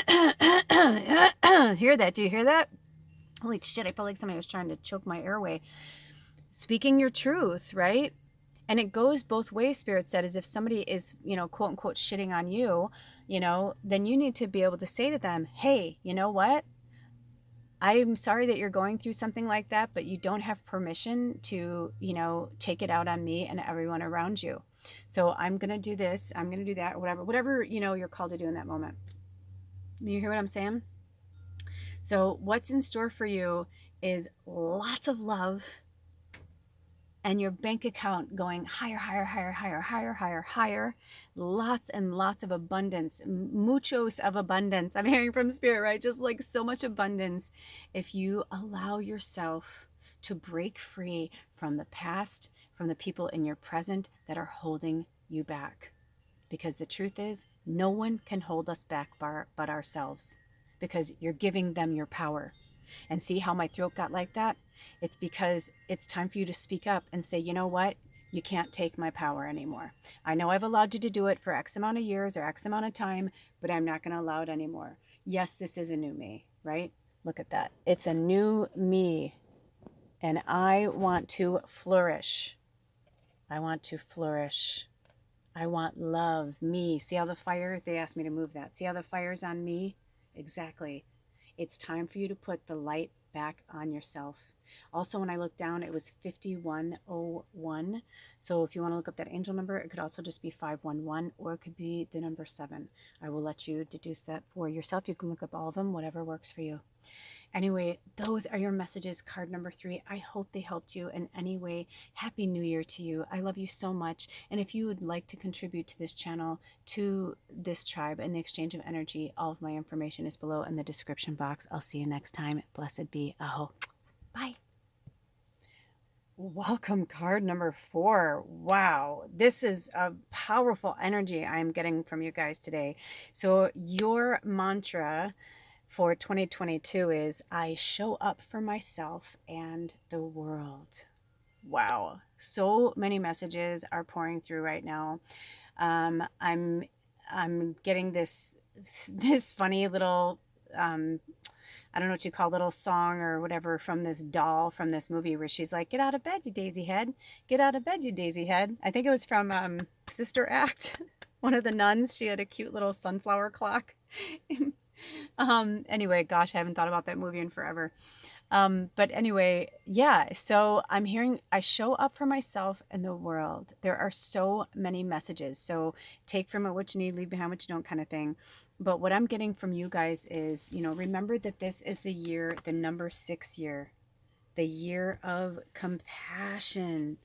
that? Do you hear that? Holy shit, I felt like somebody was trying to choke my airway. Speaking your truth, right? And it goes both ways, Spirit said, as if somebody is, quote unquote, shitting on you, then you need to be able to say to them, hey, you know what? I'm sorry that you're going through something like that, but you don't have permission to, take it out on me and everyone around you. So I'm going to do this. I'm going to do that, whatever, you're called to do in that moment. You hear what I'm saying? So what's in store for you is lots of love and your bank account going higher, higher, higher, higher, higher, higher, higher. Lots and lots of abundance, muchos of abundance. I'm hearing from Spirit, right? Just like so much abundance. If you allow yourself to break free from the past, from the people in your present that are holding you back. Because the truth is, no one can hold us back but ourselves, because you're giving them your power. And see how my throat got like that? It's because it's time for you to speak up and say, you know what? You can't take my power anymore. I know I've allowed you to do it for X amount of years or X amount of time, but I'm not going to allow it anymore. Yes, this is a new me, right? Look at that. It's a new me. And I want to flourish. I want to flourish. I want love, me. See how the fire, they asked me to move that. See how the fire's on me? Exactly. It's time for you to put the light back on yourself. Also, when I looked down, it was 5101. So if you want to look up that angel number, it could also just be 511, or it could be the number 7. I will let you deduce that for yourself. You can look up all of them, whatever works for you. Anyway, those are your messages, card number 3. I hope they helped you in any way. Happy New Year to you. I love you so much. And if you would like to contribute to this channel, to this tribe, and the exchange of energy, all of my information is below in the description box. I'll see you next time. Blessed be. Aho. Bye. Welcome, card number 4. Wow, this is a powerful energy I'm getting from you guys today. So your mantra for 2022 is, I show up for myself and the world. Wow, so many messages are pouring through right now. I'm getting this funny little I don't know what you call, little song or whatever from this doll from this movie where she's like, get out of bed, you daisy head. Get out of bed, you daisy head. I think it was from Sister Act. One of the nuns, she had a cute little sunflower clock. Anyway, gosh, I haven't thought about that movie in forever. But anyway, yeah, so I'm hearing, I show up for myself and the world. There are so many messages. So take from it what you need, leave behind what you don't, kind of thing. But what I'm getting from you guys is, remember that this is the year, the number 6 year, the year of compassion.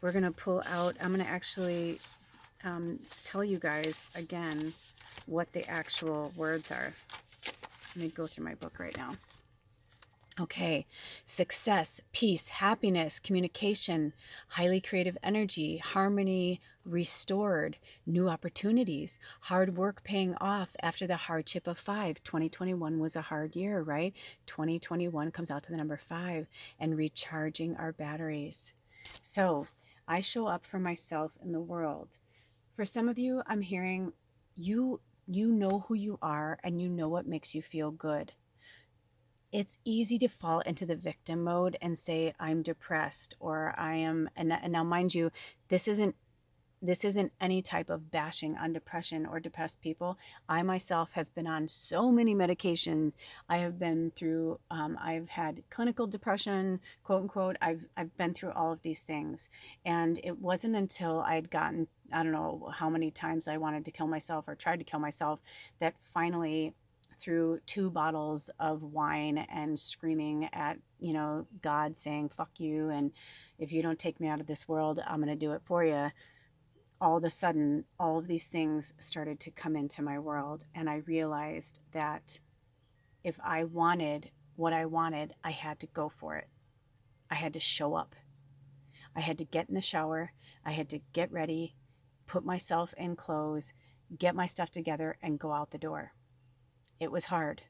We're going to pull out, I'm going to actually tell you guys again what the actual words are. Let me go through my book right now. Okay, success, peace, happiness, communication, highly creative energy, harmony restored, new opportunities, hard work paying off after the hardship of 5. 2021 was a hard year, right? 2021 comes out to the number 5, and recharging our batteries. So I show up for myself in the world. For some of you, I'm hearing you know who you are and you know what makes you feel good. It's easy to fall into the victim mode and say, I'm depressed, or I am, and now mind you, this isn't any type of bashing on depression or depressed people. I myself have been on so many medications. I have been through, I've had clinical depression, quote unquote. I've been through all of these things. And it wasn't until I had gotten, I don't know how many times I wanted to kill myself or tried to kill myself, that finally, through 2 bottles of wine and screaming at, God, saying, fuck you, and if you don't take me out of this world, I'm going to do it for you. All of a sudden, all of these things started to come into my world. And I realized that if I wanted what I wanted, I had to go for it. I had to show up. I had to get in the shower. I had to get ready, put myself in clothes, get my stuff together, and go out the door. It was hard.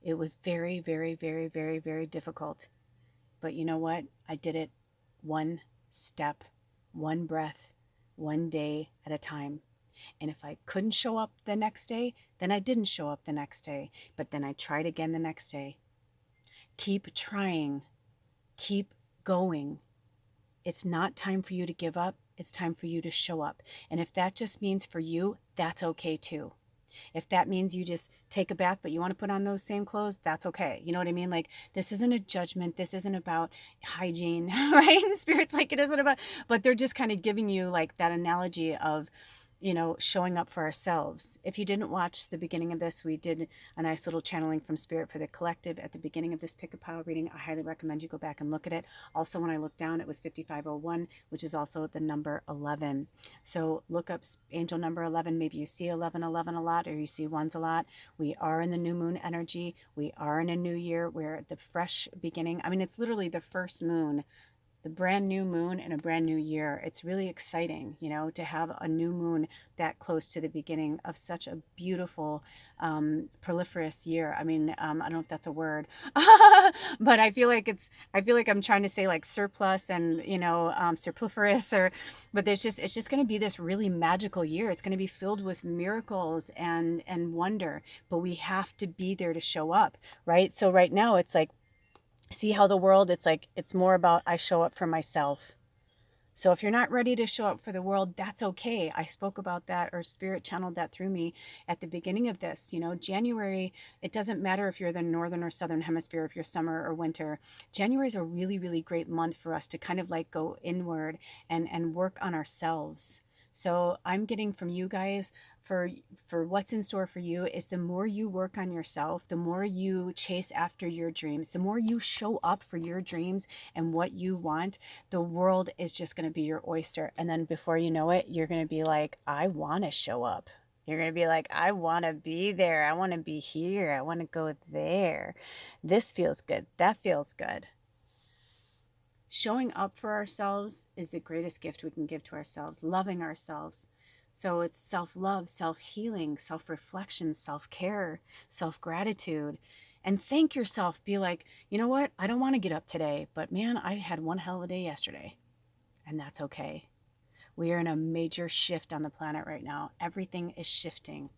It was very, very, very, very, very difficult. But you know what? I did it one step, one breath, one day at a time. And if I couldn't show up the next day, then I didn't show up the next day. But then I tried again the next day. Keep trying. Keep going. It's not time for you to give up. It's time for you to show up. And if that just means for you, that's okay too. If that means you just take a bath, but you want to put on those same clothes, that's okay. You know what I mean? Like, this isn't a judgment. This isn't about hygiene, right? And Spirit's like, it isn't about, but they're just kind of giving you like that analogy of, showing up for ourselves. If you didn't watch the beginning of this, we did a nice little channeling from Spirit for the collective at the beginning of this Pick a Pile reading. I highly recommend you go back and look at it. Also, when I looked down, it was 5501, which is also the number 11. So look up angel number 11. Maybe you see 1111 a lot, or you see ones a lot. We are in the new moon energy. We are in a new year. We're at the fresh beginning. I mean, it's literally the first moon, the brand new moon in a brand new year. It's really exciting, to have a new moon that close to the beginning of such a beautiful, proliferous year. I mean, I don't know if that's a word, but I feel like I'm trying to say like surplus and, surpliferous, but it's just going to be this really magical year. It's going to be filled with miracles and wonder, but we have to be there to show up, right? So right now it's like, see how the world, it's more about I show up for myself. So if you're not ready to show up for the world, that's okay. I spoke about that, or Spirit channeled that through me at the beginning of this. January, it doesn't matter if you're the northern or southern hemisphere, if you're summer or winter. January is a really, really great month for us to kind of like go inward and work on ourselves. So I'm getting from you guys, for what's in store for you, is the more you work on yourself, the more you chase after your dreams, the more you show up for your dreams and what you want, the world is just going to be your oyster. And then before you know it, you're going to be like, I want to show up. You're going to be like, I want to be there. I want to be here. I want to go there. This feels good. That feels good. Showing up for ourselves is the greatest gift we can give to ourselves, loving ourselves. So it's self-love, self-healing, self-reflection, self-care, self-gratitude. And thank yourself. Be like, you know what? I don't want to get up today, but man, I had one hell of a day yesterday. And that's okay. We are in a major shift on the planet right now. Everything is shifting.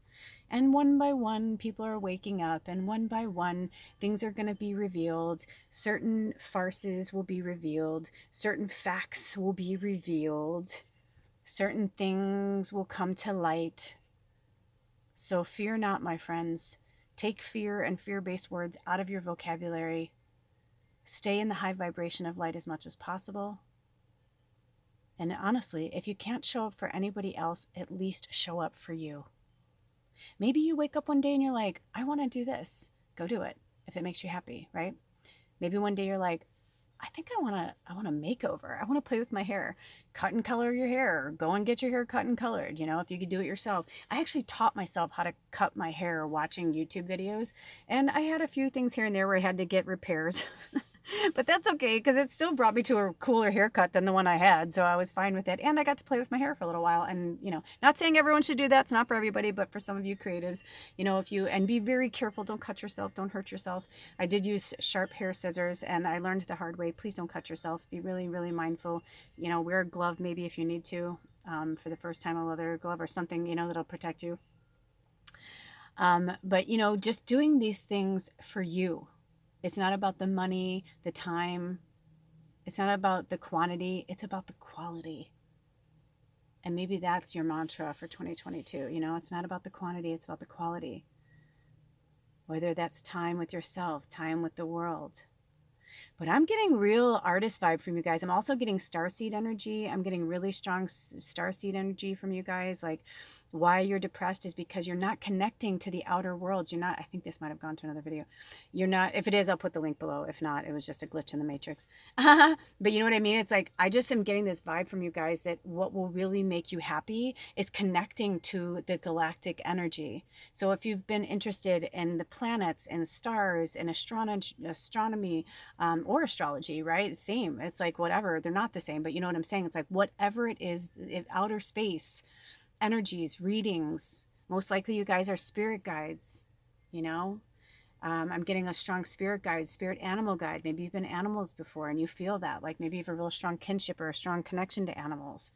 And one by one, people are waking up, and one by one, things are going to be revealed. Certain farces will be revealed. Certain facts will be revealed. Certain things will come to light. So fear not, my friends. Take fear and fear-based words out of your vocabulary. Stay in the high vibration of light as much as possible. And honestly, if you can't show up for anybody else, at least show up for you. Maybe you wake up one day and you're like, I want to do this. Go do it if it makes you happy, right? Maybe one day you're like, I think I want a makeover. I want to play with my hair. Cut and color your hair. Or go and get your hair cut and colored, if you could do it yourself. I actually taught myself how to cut my hair watching YouTube videos. And I had a few things here and there where I had to get repairs. But that's okay, because it still brought me to a cooler haircut than the one I had. So I was fine with it. And I got to play with my hair for a little while. And, not saying everyone should do that. It's not for everybody. But for some of you creatives, and be very careful. Don't cut yourself. Don't hurt yourself. I did use sharp hair scissors, and I learned the hard way. Please don't cut yourself. Be really, really mindful. Wear a glove maybe if you need to. For the first time, a leather glove or something, that'll protect you. But, just doing these things for you. It's not about the money, the time. It's not about the quantity. It's about the quality. And maybe that's your mantra for 2022. It's not about the quantity. It's about the quality. Whether that's time with yourself, time with the world. But I'm getting real artist vibe from you guys. I'm also getting starseed energy. I'm getting really strong starseed energy from you guys. Like, why you're depressed is because you're not connecting to the outer worlds. You're not, I think this might have gone to another video. You're not, if it is, I'll put the link below. If not, it was just a glitch in the matrix. But you know what I mean? It's like, I just am getting this vibe from you guys that what will really make you happy is connecting to the galactic energy. So if you've been interested in the planets and stars and astronomy, or astrology, right? Same. It's like whatever. They're not the same, but you know what I'm saying? It's like whatever it is, outer space, energies, readings. Most likely you guys are spirit guides, I'm getting a strong spirit guide, spirit animal guide. Maybe you've been animals before and you feel that. Like maybe you have a real strong kinship or a strong connection to animals.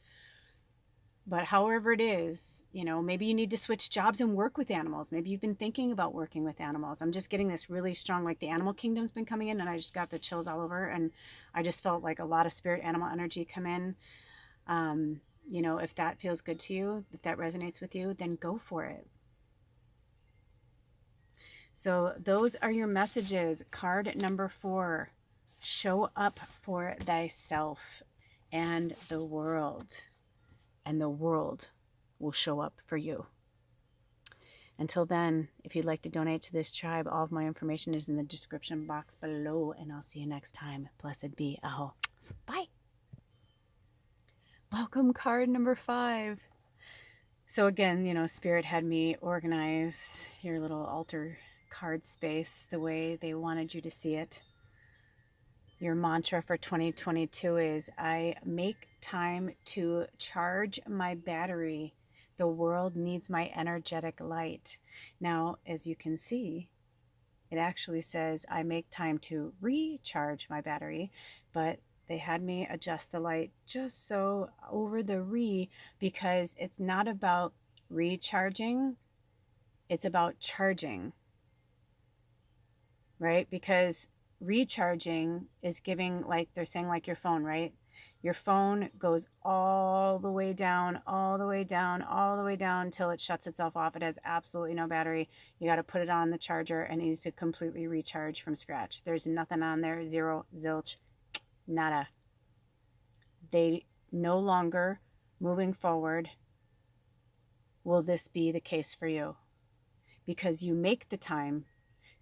But however it is, maybe you need to switch jobs and work with animals. Maybe you've been thinking about working with animals. I'm just getting this really strong, like the animal kingdom's been coming in, and I just got the chills all over. And I just felt like a lot of spirit animal energy come in. you know, if that feels good to you, if that resonates with you, then go for it. So those are your messages. Card number 4, show up for thyself and the world will show up for you. Until then, if you'd like to donate to this tribe, all of my information is in the description box below, and I'll see you next time. Blessed be. Aho. Bye. Welcome, card number 5. So again, you know, Spirit had me organize your little altar card space the way they wanted you to see it. Your mantra for 2022 is, I make time to charge my battery. The world needs my energetic light. Now, as you can see, it actually says, I make time to recharge my battery, but they had me adjust the light just so over the because it's not about recharging, it's about charging, right? Because recharging is giving, like they're saying, like your phone, right? Your phone goes all the way down, all the way down, all the way down until it shuts itself off. It has absolutely no battery. You got to put it on the charger and it needs to completely recharge from scratch. There's nothing on there, zero, zilch, nada. They no longer, moving forward, will this be the case for you, because you make the time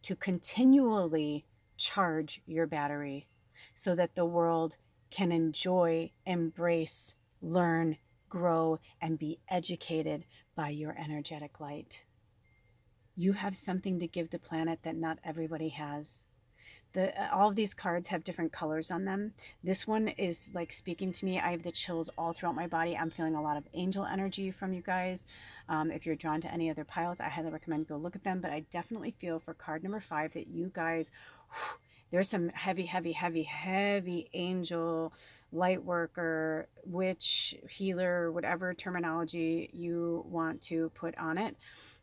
to continually charge your battery so that the world can enjoy, embrace, learn, grow, and be educated by your energetic light. You have something to give the planet that not everybody has. All of these cards have different colors on them. This one is like speaking to me. I have the chills all throughout my body. I'm feeling a lot of angel energy from you guys. If you're drawn to any other piles, I highly recommend go look at them. But I definitely feel for card number 5 that you guys, there's some heavy angel, light worker, witch, healer, whatever terminology you want to put on it.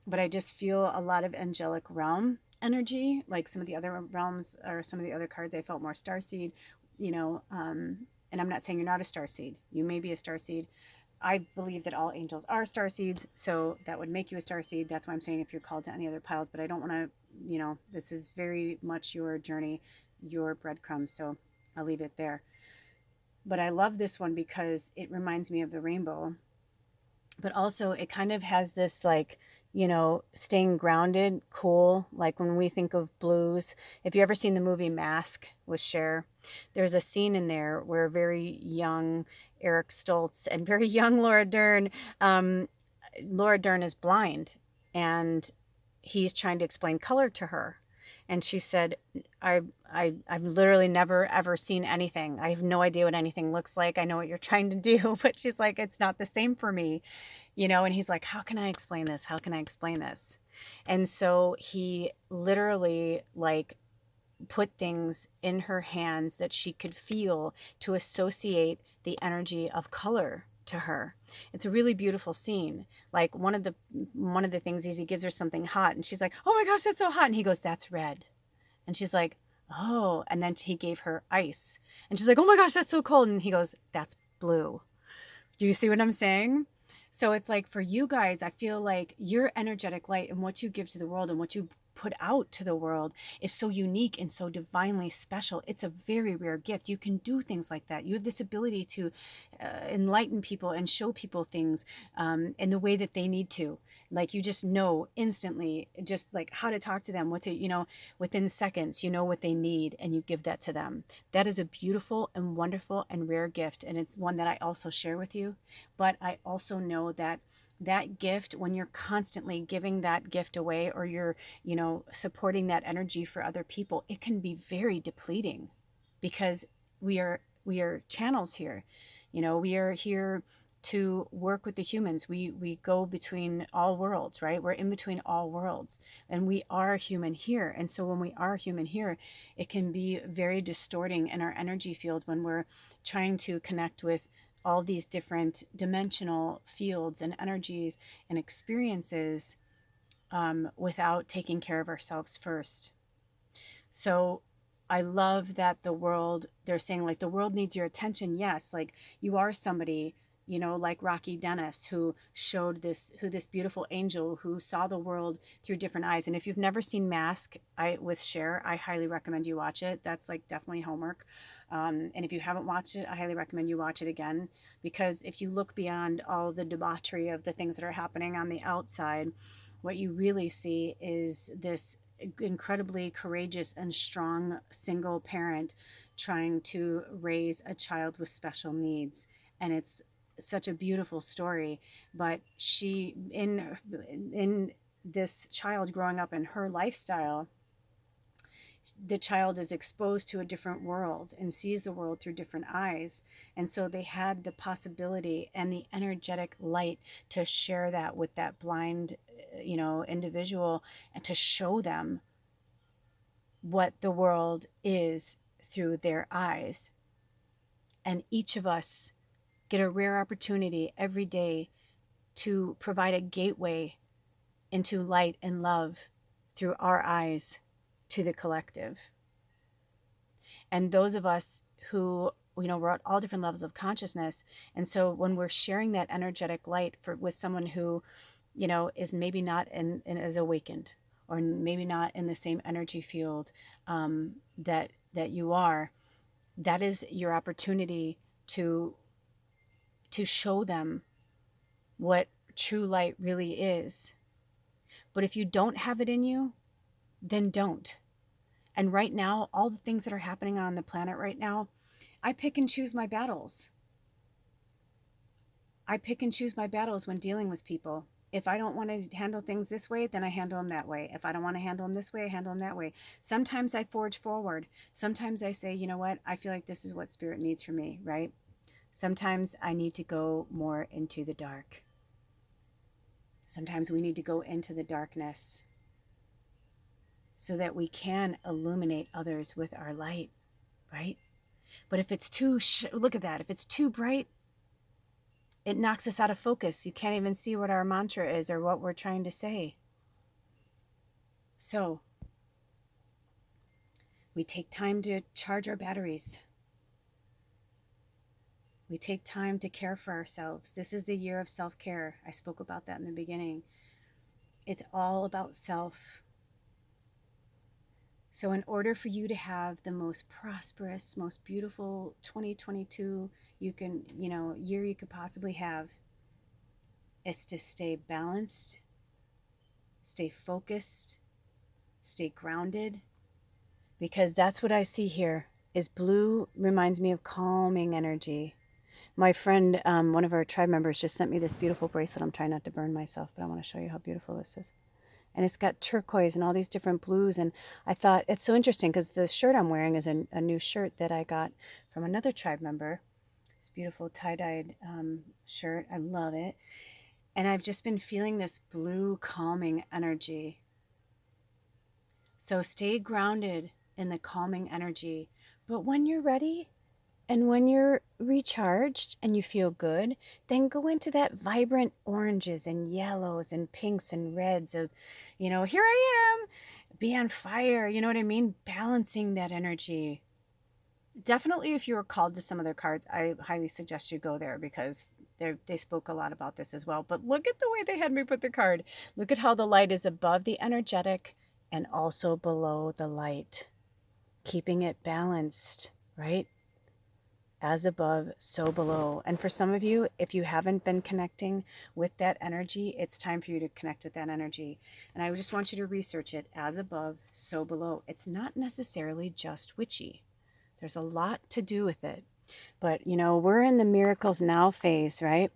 But I just feel a lot of angelic realm energy, like some of the other realms or some of the other cards. I felt more starseed, you know, and I'm not saying you're not a starseed. You may be a starseed. I believe that all angels are starseeds, so that would make you a starseed. That's why I'm saying if you're called to any other piles, but I don't want to, you know, this is very much your journey, your breadcrumbs, so I'll leave it there. But I love this one because it reminds me of the rainbow, but also it kind of has this, like, you know, staying grounded, cool. Like when we think of blues, if you ever seen the movie Mask with Cher, there's a scene in there where very young Eric Stoltz and very young Laura Dern, Laura Dern is blind and he's trying to explain color to her. And she said, I've literally never, ever seen anything. I have no idea what anything looks like. I know what you're trying to do, but she's like, it's not the same for me, you know? And he's like, how can I explain this? How can I explain this? And so he literally like put things in her hands that she could feel to associate the energy of color to her. It's a really beautiful scene. Like one of the things is he gives her something hot and she's like, oh my gosh, that's so hot. And he goes, that's red. And she's like, oh. And then he gave her ice and she's like, oh my gosh, that's so cold. And he goes, that's blue. Do you see what I'm saying? So it's like for you guys, I feel like your energetic light and what you give to the world and what you put out to the world is so unique and so divinely special. It's a very rare gift. You can do things like that. You have this ability to enlighten people and show people things in the way that they need to. Like you just know instantly, just like how to talk to them, what to, you know, within seconds, you know what they need and you give that to them. That is a beautiful and wonderful and rare gift. And it's one that I also share with you. But I also know that that gift, when you're constantly giving that gift away or you're, you know, supporting that energy for other people, it can be very depleting because we are channels here. You know, we are here to work with the humans. We go between all worlds, right? We're in between all worlds and we are human here. And so when we are human here, it can be very distorting in our energy field when we're trying to connect with all these different dimensional fields and energies and experiences without taking care of ourselves first. So I love that the world, they're saying like the world needs your attention. Yes, like you are somebody like Rocky Dennis, who showed this beautiful angel who saw the world through different eyes. And if you've never seen Mask with Cher, I highly recommend you watch it. That's like definitely homework. And if you haven't watched it, I highly recommend you watch it again, because if you look beyond all the debauchery of the things that are happening on the outside, what you really see is this incredibly courageous and strong single parent trying to raise a child with special needs. And it's such a beautiful story. But she, in this child growing up in her lifestyle, the child is exposed to a different world and sees the world through different eyes. And so they had the possibility and the energetic light to share that with that blind, individual, and to show them what the world is through their eyes. And each of us get a rare opportunity every day to provide a gateway into light and love through our eyes to the collective. And those of us who, we're at all different levels of consciousness. And so when we're sharing that energetic light with someone who, is maybe not as awakened, or maybe not in the same energy field that you are, that is your opportunity to show them what true light really is. But if you don't have it in you, then don't. And right now, all the things that are happening on the planet right now, I pick and choose my battles. I pick and choose my battles when dealing with people. If I don't want to handle things this way, then I handle them that way. If I don't want to handle them this way, I handle them that way. Sometimes I forge forward. Sometimes I say, you know what? I feel like this is what spirit needs from me, right? Sometimes I need to go more into the dark. Sometimes we need to go into the darkness so that we can illuminate others with our light, right? But if it's look at that. If it's too bright, it knocks us out of focus. You can't even see what our mantra is or what we're trying to say. So we take time to charge our batteries. We take time to care for ourselves. This is the year of self-care. I spoke about that in the beginning. It's all about self. So in order for you to have the most prosperous, most beautiful 2022 year you could possibly have, is to stay balanced, stay focused, stay grounded, because that's what I see here. Is blue reminds me of calming energy. My friend, one of our tribe members, just sent me this beautiful bracelet. I'm trying not to burn myself, but I want to show you how beautiful this is. And it's got turquoise and all these different blues. And I thought it's so interesting because the shirt I'm wearing is a new shirt that I got from another tribe member. This beautiful tie-dyed shirt. I love it. And I've just been feeling this blue calming energy. So stay grounded in the calming energy. But when you're ready, and when you're recharged and you feel good, then go into that vibrant oranges and yellows and pinks and reds of, here I am, be on fire. You know what I mean? Balancing that energy. Definitely, if you were called to some of their cards, I highly suggest you go there, because they spoke a lot about this as well. But look at the way they had me put the card. Look at how the light is above the energetic and also below the light, keeping it balanced, right? As above, so below. And for some of you, if you haven't been connecting with that energy, it's time for you to connect with that energy. And I just want you to research it. As above, so below. It's not necessarily just witchy. There's a lot to do with it. But, we're in the miracles now phase, right?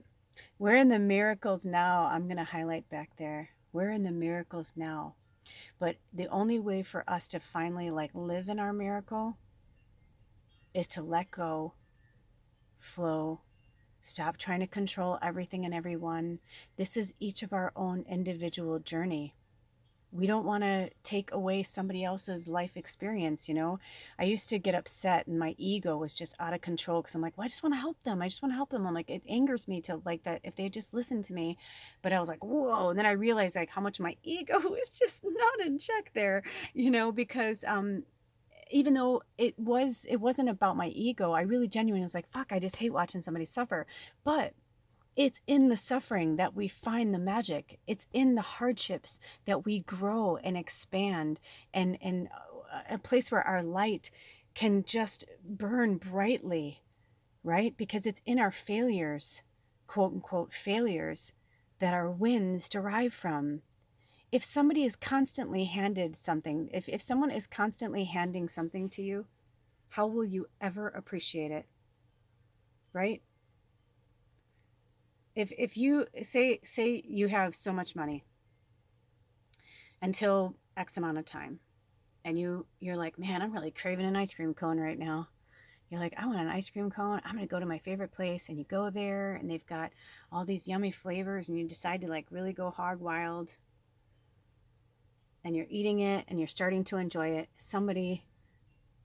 We're in the miracles now. I'm going to highlight back there. We're in the miracles now. But the only way for us to finally live in our miracle is to let go, flow, stop trying to control everything and everyone. This is each of our own individual journey. We don't want to take away somebody else's life experience, I used to get upset and my ego was just out of control because I'm like, well, I just want to help them. I'm like, it angers me to that if they just listen to me. But I was like, whoa. And then I realized how much my ego was just not in check there, because even though it wasn't about my ego, I really genuinely was like, fuck, I just hate watching somebody suffer. But It's in the suffering that we find the magic. It's in the hardships that we grow and expand, and a place where our light can just burn brightly, right? Because it's in our failures, quote unquote failures, that our wins derive from. If somebody is constantly handed something, if someone is constantly handing something to you, how will you ever appreciate it? Right? If you say you have so much money until X amount of time, and you're like, man, I'm really craving an ice cream cone right now. You're like, I want an ice cream cone. I'm going to go to my favorite place. And you go there and they've got all these yummy flavors, and you decide to like really go hog wild, and you're eating it and you're starting to enjoy it. Somebody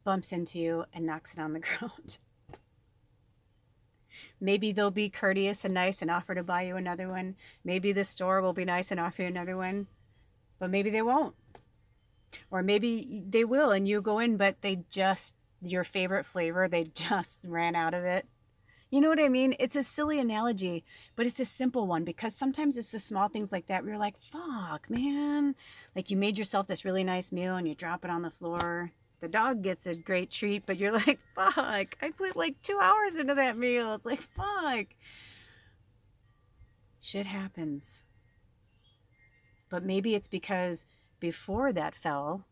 bumps into you and knocks it on the ground. Maybe they'll be courteous and nice and offer to buy you another one. Maybe the store will be nice and offer you another one, but maybe they won't. Or maybe they will and you go in, but your favorite flavor, they just ran out of it. You know what I mean? It's a silly analogy, but it's a simple one, because sometimes it's the small things like that where you're like, fuck, man. Like you made yourself this really nice meal and you drop it on the floor. The dog gets a great treat, but you're like, fuck, I put like 2 hours into that meal. It's like, fuck. Shit happens. But maybe it's because before that fell,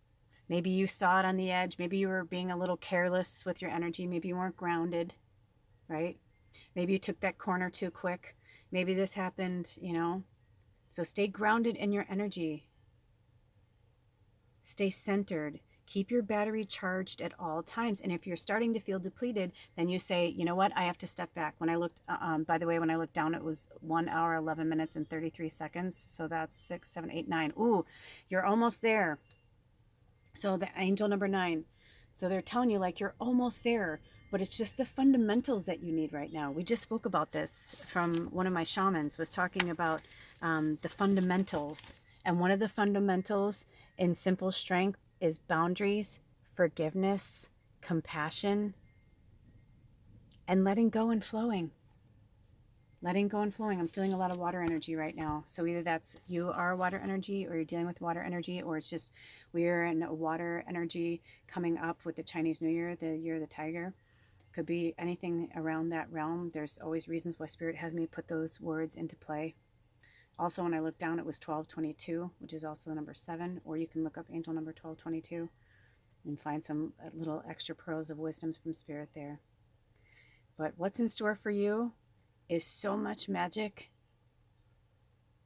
maybe you saw it on the edge. Maybe you were being a little careless with your energy. Maybe you weren't grounded, right? Maybe you took that corner too quick. Maybe this happened, So stay grounded in your energy. Stay centered. Keep your battery charged at all times. And if you're starting to feel depleted, then you say, you know what? I have to step back. When I looked, by the way, when I looked down, it was 1 hour, 11 minutes and 33 seconds. So that's 6, 7, 8, 9. Ooh, you're almost there. So the angel number 9. So they're telling you like you're almost there, but it's just the fundamentals that you need right now. We just spoke about this from one of my shamans, was talking about the fundamentals. And one of the fundamentals in simple strength is boundaries, forgiveness, compassion, and letting go and flowing. Letting go and flowing. I'm feeling a lot of water energy right now. So either that's you are water energy, or you're dealing with water energy, or it's just we're in a water energy coming up with the Chinese New Year, the year of the tiger. Could be anything around that realm. There's always reasons why Spirit has me put those words into play. Also, when I looked down, it was 1222, which is also the number 7, or you can look up angel number 1222 and find some little extra pearls of wisdom from Spirit there. But what's in store for you is so much magic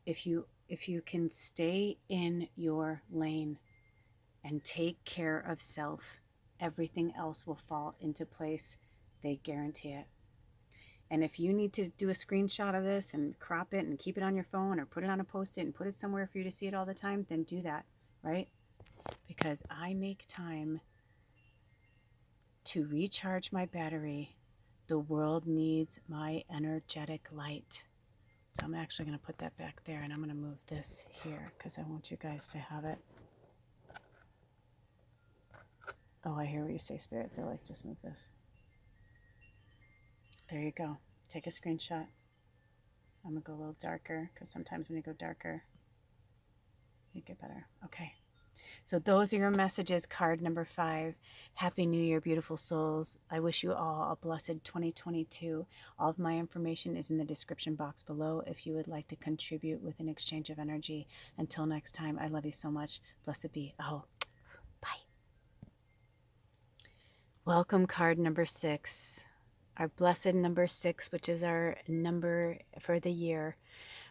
if you can stay in your lane and take care of self. Everything else will fall into place. They guarantee it. And if you need to do a screenshot of this and crop it and keep it on your phone, or put it on a post-it and put it somewhere for you to see it all the time, then do that, right? Because I make time to recharge my battery. The world needs my energetic light. So I'm actually going to put that back there, and I'm going to move this here because I want you guys to have it. Oh, I hear what you say, Spirit. They're like, just move this. There you go. Take a screenshot. I'm going to go a little darker, because sometimes when you go darker, you get better. Okay. So those are your messages, card number 5. Happy New Year, beautiful souls. I wish you all a blessed 2022. All of my information is in the description box below if you would like to contribute with an exchange of energy. Until next time, I love you so much. Blessed be. Oh, bye. Welcome, card number 6. Our blessed number 6, which is our number for the year.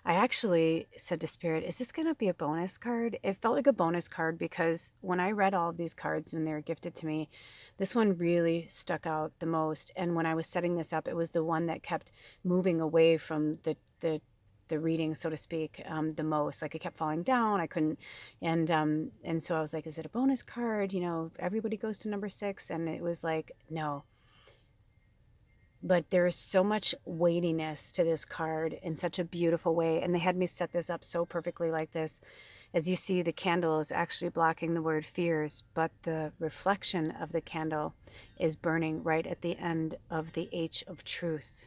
I actually said to Spirit, is this going to be a bonus card? It felt like a bonus card because when I read all of these cards when they were gifted to me, this one really stuck out the most. And when I was setting this up, it was the one that kept moving away from the reading, so to speak, the most. Like it kept falling down. I couldn't. And so I was like, is it a bonus card? Everybody goes to number 6. And it was like, no. But there is so much weightiness to this card in such a beautiful way. And they had me set this up so perfectly like this. As you see, the candle is actually blocking the word fears, but the reflection of the candle is burning right at the end of the H of truth.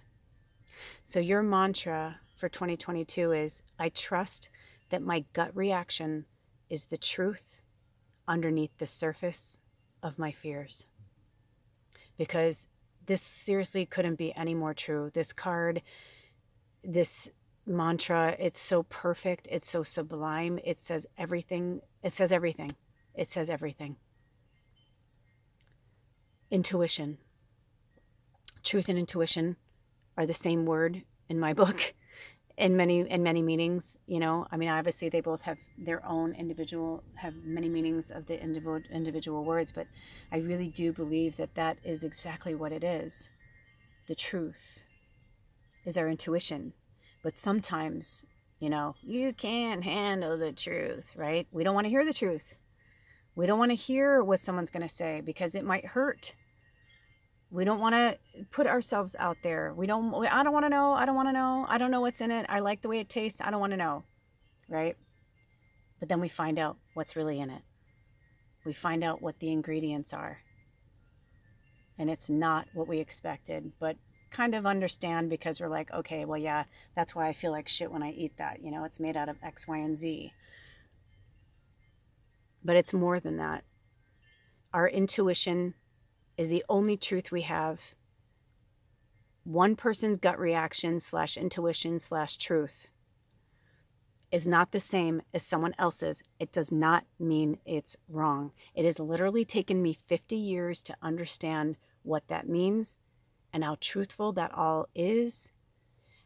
So your mantra for 2022 is I trust that my gut reaction is the truth underneath the surface of my fears. Because this seriously couldn't be any more true. This card, this mantra, it's so perfect. It's so sublime. It says everything. It says everything. It says everything. Intuition. Truth and intuition are the same word in my book in many meanings. You know, I mean, obviously they both have their own have many meanings of the individual words, but I really do believe that that is exactly what it is. The truth is our intuition. But sometimes, you know, you can't handle the truth, right? We don't want to hear the truth. We don't want to hear what someone's going to say because it might hurt. We don't want to put ourselves out there. I don't want to know. I don't want to know. I don't know what's in it. I like the way it tastes. I don't want to know, right? But then we find out what's really in it. We find out what the ingredients are. And it's not what we expected, but kind of understand because we're like, okay, well, yeah, that's why I feel like shit when I eat that. You know, it's made out of X, Y, and Z. But it's more than that. Our intuition is the only truth we have. One person's gut reaction / intuition / truth is not the same as someone else's. It does not mean it's wrong. It has literally taken me 50 years to understand what that means and how truthful that all is.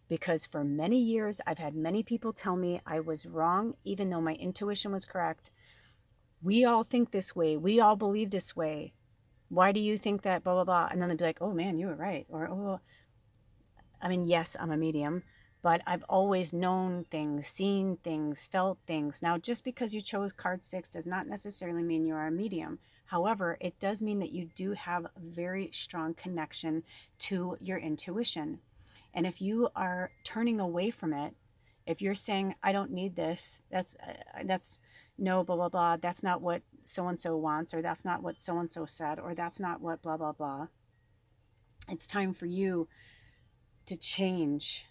Because for many years, I've had many people tell me I was wrong, even though my intuition was correct. We all think this way. We all believe this way. Why do you think that, blah, blah, blah? And then they'd be like, oh man, you were right. Or, oh, I mean, yes, I'm a medium, but I've always known things, seen things, felt things. Now, just because you chose card 6 does not necessarily mean you are a medium. However, it does mean that you do have a very strong connection to your intuition. And if you are turning away from it, if you're saying, I don't need this, that's no, blah, blah, blah, that's not what so-and-so wants, or that's not what so-and-so said, or that's not what blah, blah, blah. It's time for you to change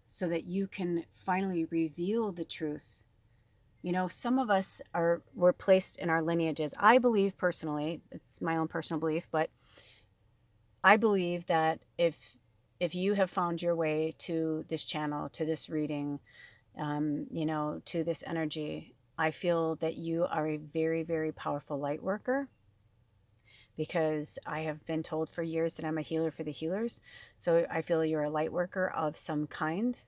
so that you can finally reveal the truth. You know, some of us were placed in our lineages. I believe personally, it's my own personal belief, but I believe that if you have found your way to this channel, to this reading, you know, to this energy, I feel that you are a very, very powerful light worker, because I have been told for years that I'm a healer for the healers. So I feel you're a light worker of some kind.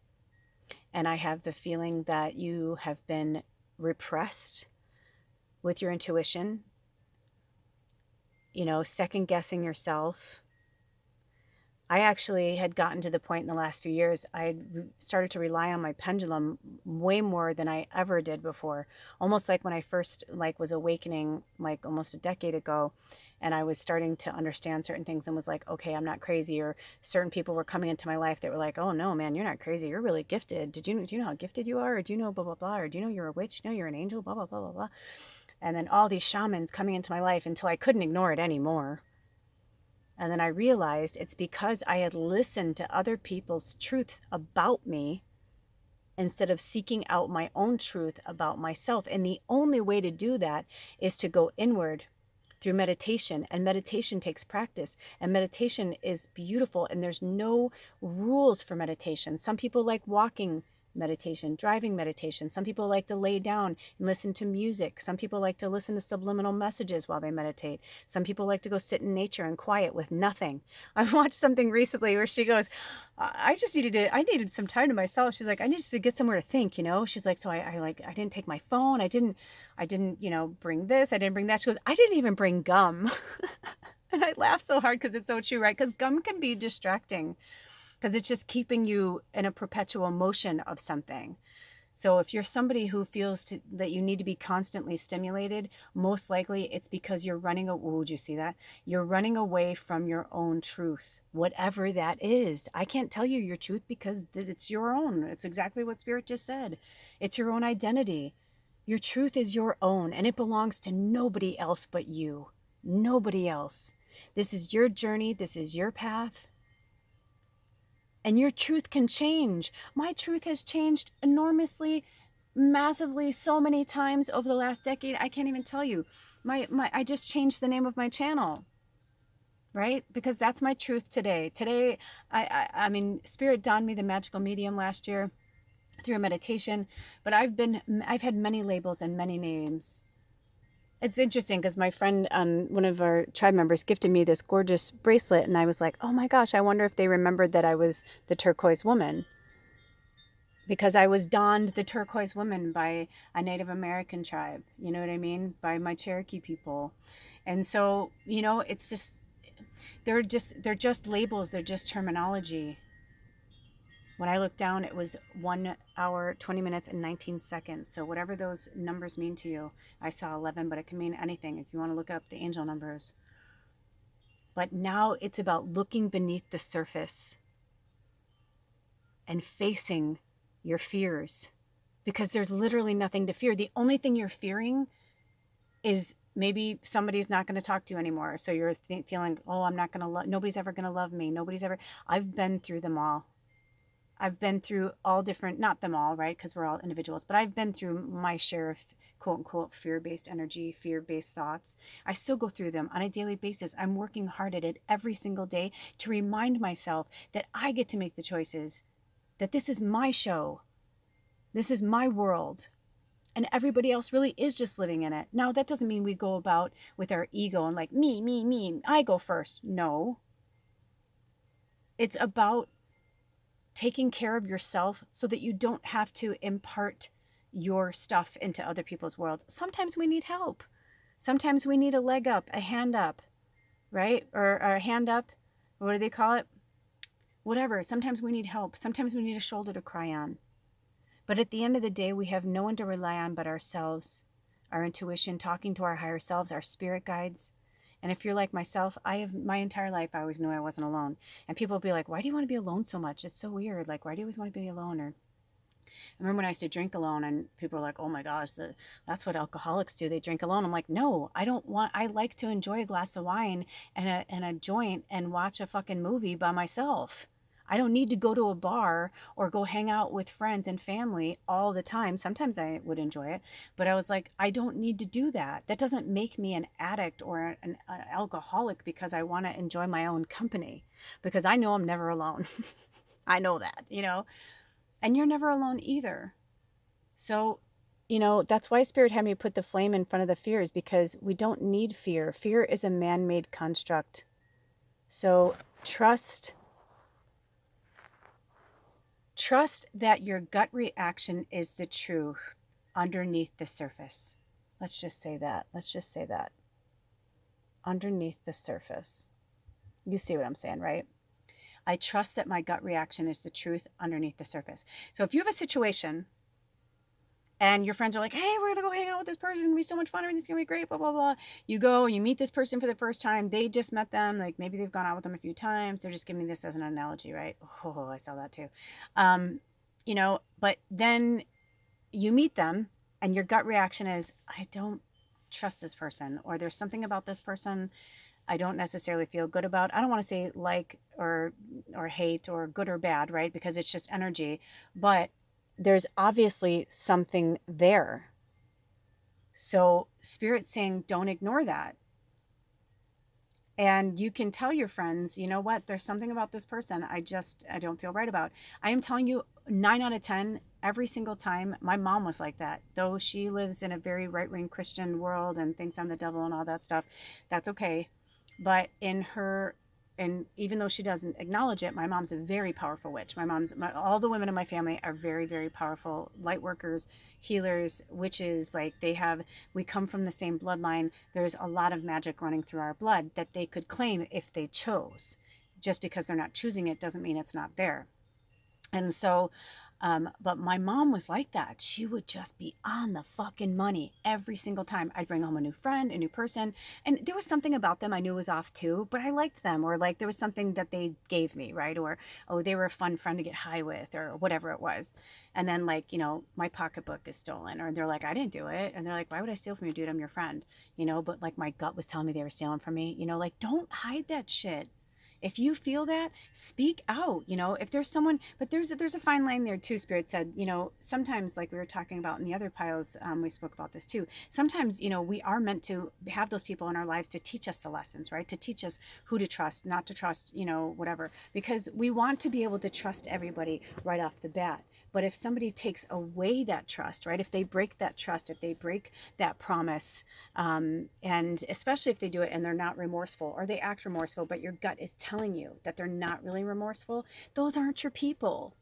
And I have the feeling that you have been repressed with your intuition, you know, second guessing yourself. I actually had gotten to the point in the last few years, I had started to rely on my pendulum way more than I ever did before. Almost like when I first was awakening, like almost a decade ago, and I was starting to understand certain things and was like, okay, I'm not crazy. Or certain people were coming into my life that were like, oh no, man, you're not crazy. You're really gifted. Do you know how gifted you are? Or do you know blah, blah, blah? Or do you know you're a witch? No, you're an angel, blah, blah, blah, blah, blah. And then all these shamans coming into my life until I couldn't ignore it anymore. And then I realized it's because I had listened to other people's truths about me instead of seeking out my own truth about myself. And the only way to do that is to go inward through meditation. And meditation takes practice. And meditation is beautiful. And there's no rules for meditation. Some people like walking meditation, driving meditation. Some people like to lay down and listen to music. Some people like to listen to subliminal messages while they meditate. Some people like to go sit in nature and quiet with nothing. I watched something recently where she goes, I needed some time to myself. She's like, I needed to get somewhere to think, you know? She's like, so I didn't take my phone. I didn't, you know, bring this. I didn't bring that. She goes, I didn't even bring gum. And I laughed so hard because it's so true, right? Because gum can be distracting, because it's just keeping you in a perpetual motion of something. So if you're somebody who feels that you need to be constantly stimulated, most likely it's because you're running would you see that? You're running away from your own truth, whatever that is. I can't tell you your truth because it's your own. It's exactly what Spirit just said. It's your own identity. Your truth is your own, and it belongs to nobody else but you. Nobody else. This is your journey. This is your path. And your truth can change. My truth has changed enormously, massively, so many times over the last decade. I can't even tell you. I just changed the name of my channel, right? Because that's my truth today. Today, I mean, Spirit donned me the magical medium last year through a meditation, but I've had many labels and many names. It's interesting because my friend, one of our tribe members, gifted me this gorgeous bracelet, and I was like, oh my gosh, I wonder if they remembered that I was the turquoise woman, because I was donned the turquoise woman by a Native American tribe. You know what I mean? By my Cherokee people. And so, you know, it's just they're just labels, they're just terminology. When I looked down, it was 1 hour, 20 minutes, and 19 seconds. So whatever those numbers mean to you, I saw 11, but it can mean anything if you want to look up the angel numbers. But now it's about looking beneath the surface and facing your fears, because there's literally nothing to fear. The only thing you're fearing is maybe somebody's not going to talk to you anymore. So you're feeling, oh, I'm not going to love, nobody's ever going to love me. I've been through them all. I've been through all different, not them all, right? Because we're all individuals, but I've been through my share of quote unquote fear-based energy, fear-based thoughts. I still go through them on a daily basis. I'm working hard at it every single day to remind myself that I get to make the choices, that this is my show. This is my world. And everybody else really is just living in it. Now, that doesn't mean we go about with our ego and like, me, I go first. No. It's about taking care of yourself so that you don't have to impart your stuff into other people's worlds. Sometimes we need help. Sometimes we need a leg up, a hand up, right? Or a hand up. What do they call it? Whatever. Sometimes we need help. Sometimes we need a shoulder to cry on. But at the end of the day, we have no one to rely on but ourselves, our intuition, talking to our higher selves, our spirit guides. And if you're like myself, I have my entire life, I always knew I wasn't alone. And people will be like, why do you want to be alone so much? It's so weird. Like, why do you always want to be alone? Or I remember when I used to drink alone and people were like, oh my gosh, that's what alcoholics do. They drink alone. I'm like, no, I like to enjoy a glass of wine and a joint and watch a fucking movie by myself. I don't need to go to a bar or go hang out with friends and family all the time. Sometimes I would enjoy it, but I was like, I don't need to do that. That doesn't make me an addict or an alcoholic because I want to enjoy my own company, because I know I'm never alone. I know that, you know, and you're never alone either. So, you know, that's why Spirit had me put the flame in front of the fears, because we don't need fear. Fear is a man-made construct. So trust that your gut reaction is the truth underneath the surface. Let's just say that. Underneath the surface. You see what I'm saying, right? I trust that my gut reaction is the truth underneath the surface. So if you have a situation and your friends are like, hey, we're going to go hang out with this person. It's going to be so much fun. Everything's going to be great, blah, blah, blah. You go, you meet this person for the first time. They just met them. Like maybe they've gone out with them a few times. They're just giving me this as an analogy, right? Oh, I saw that too. You know, but then you meet them and your gut reaction is, I don't trust this person, or there's something about this person I don't necessarily feel good about. I don't want to say like or hate or good or bad, right? Because it's just energy. But there's obviously something there. So Spirit's saying, don't ignore that. And you can tell your friends, you know what, there's something about this person I don't feel right about. I am telling you, 9 out of 10, every single time. My mom was like that. Though she lives in a very right-wing Christian world and thinks I'm the devil and all that stuff, that's okay. But and even though she doesn't acknowledge it, my mom's a very powerful witch. All the women in my family are very, very powerful light workers, healers, witches. Like we come from the same bloodline. There's a lot of magic running through our blood that they could claim if they chose. Just because they're not choosing it doesn't mean it's not there. And so, but my mom was like that. She would just be on the fucking money every single time. I'd bring home a new friend, a new person, and there was something about them I knew was off too, but I liked them, or like there was something that they gave me, right? Or, oh, they were a fun friend to get high with, or whatever it was. And then like, you know, my pocketbook is stolen, or they're like, I didn't do it. And they're like, why would I steal from you, dude? I'm your friend, you know, but like my gut was telling me they were stealing from me, you know, like don't hide that shit. If you feel that, speak out. If there's someone, but there's a fine line there too. Spirit said, sometimes, like we were talking about in the other piles, we spoke about this too. Sometimes, we are meant to have those people in our lives to teach us the lessons, right? To teach us who to trust, not to trust, whatever, because we want to be able to trust everybody right off the bat. But if somebody takes away that trust, right? If they break that trust, if they break that promise, and especially if they do it and they're not remorseful, or they act remorseful, but your gut is telling you that they're not really remorseful, those aren't your people.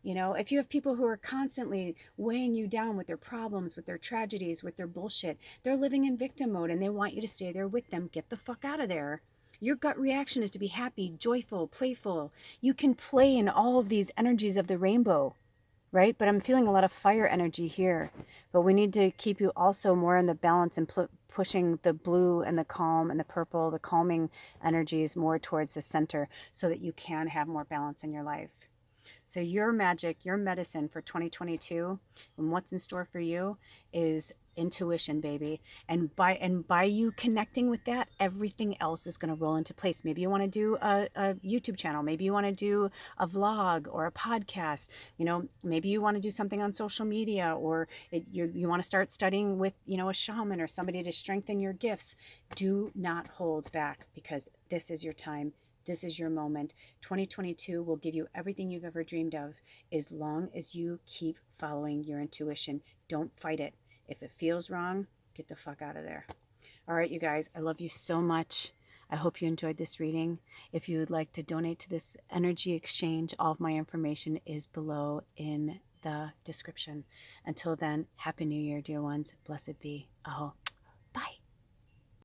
If you have people who are constantly weighing you down with their problems, with their tragedies, with their bullshit, they're living in victim mode and they want you to stay there with them. Get the fuck out of there. Your gut reaction is to be happy, joyful, playful. You can play in all of these energies of the rainbow, right? But I'm feeling a lot of fire energy here. But we need to keep you also more in the balance and pushing the blue and the calm and the purple, the calming energies more towards the center so that you can have more balance in your life. So your magic, your medicine for 2022 and what's in store for you is intuition, baby. And by you connecting with that, everything else is going to roll into place. Maybe you want to do a YouTube channel. Maybe you want to do a vlog or a podcast. Maybe you want to do something on social media, or you want to start studying with, a shaman or somebody to strengthen your gifts. Do not hold back, because this is your time. This is your moment. 2022 will give you everything you've ever dreamed of, as long as you keep following your intuition. Don't fight it. If it feels wrong, get the fuck out of there. All right, you guys, I love you so much. I hope you enjoyed this reading. If you would like to donate to this energy exchange, all of my information is below in the description. Until then, Happy New Year, dear ones. Blessed be. Aho.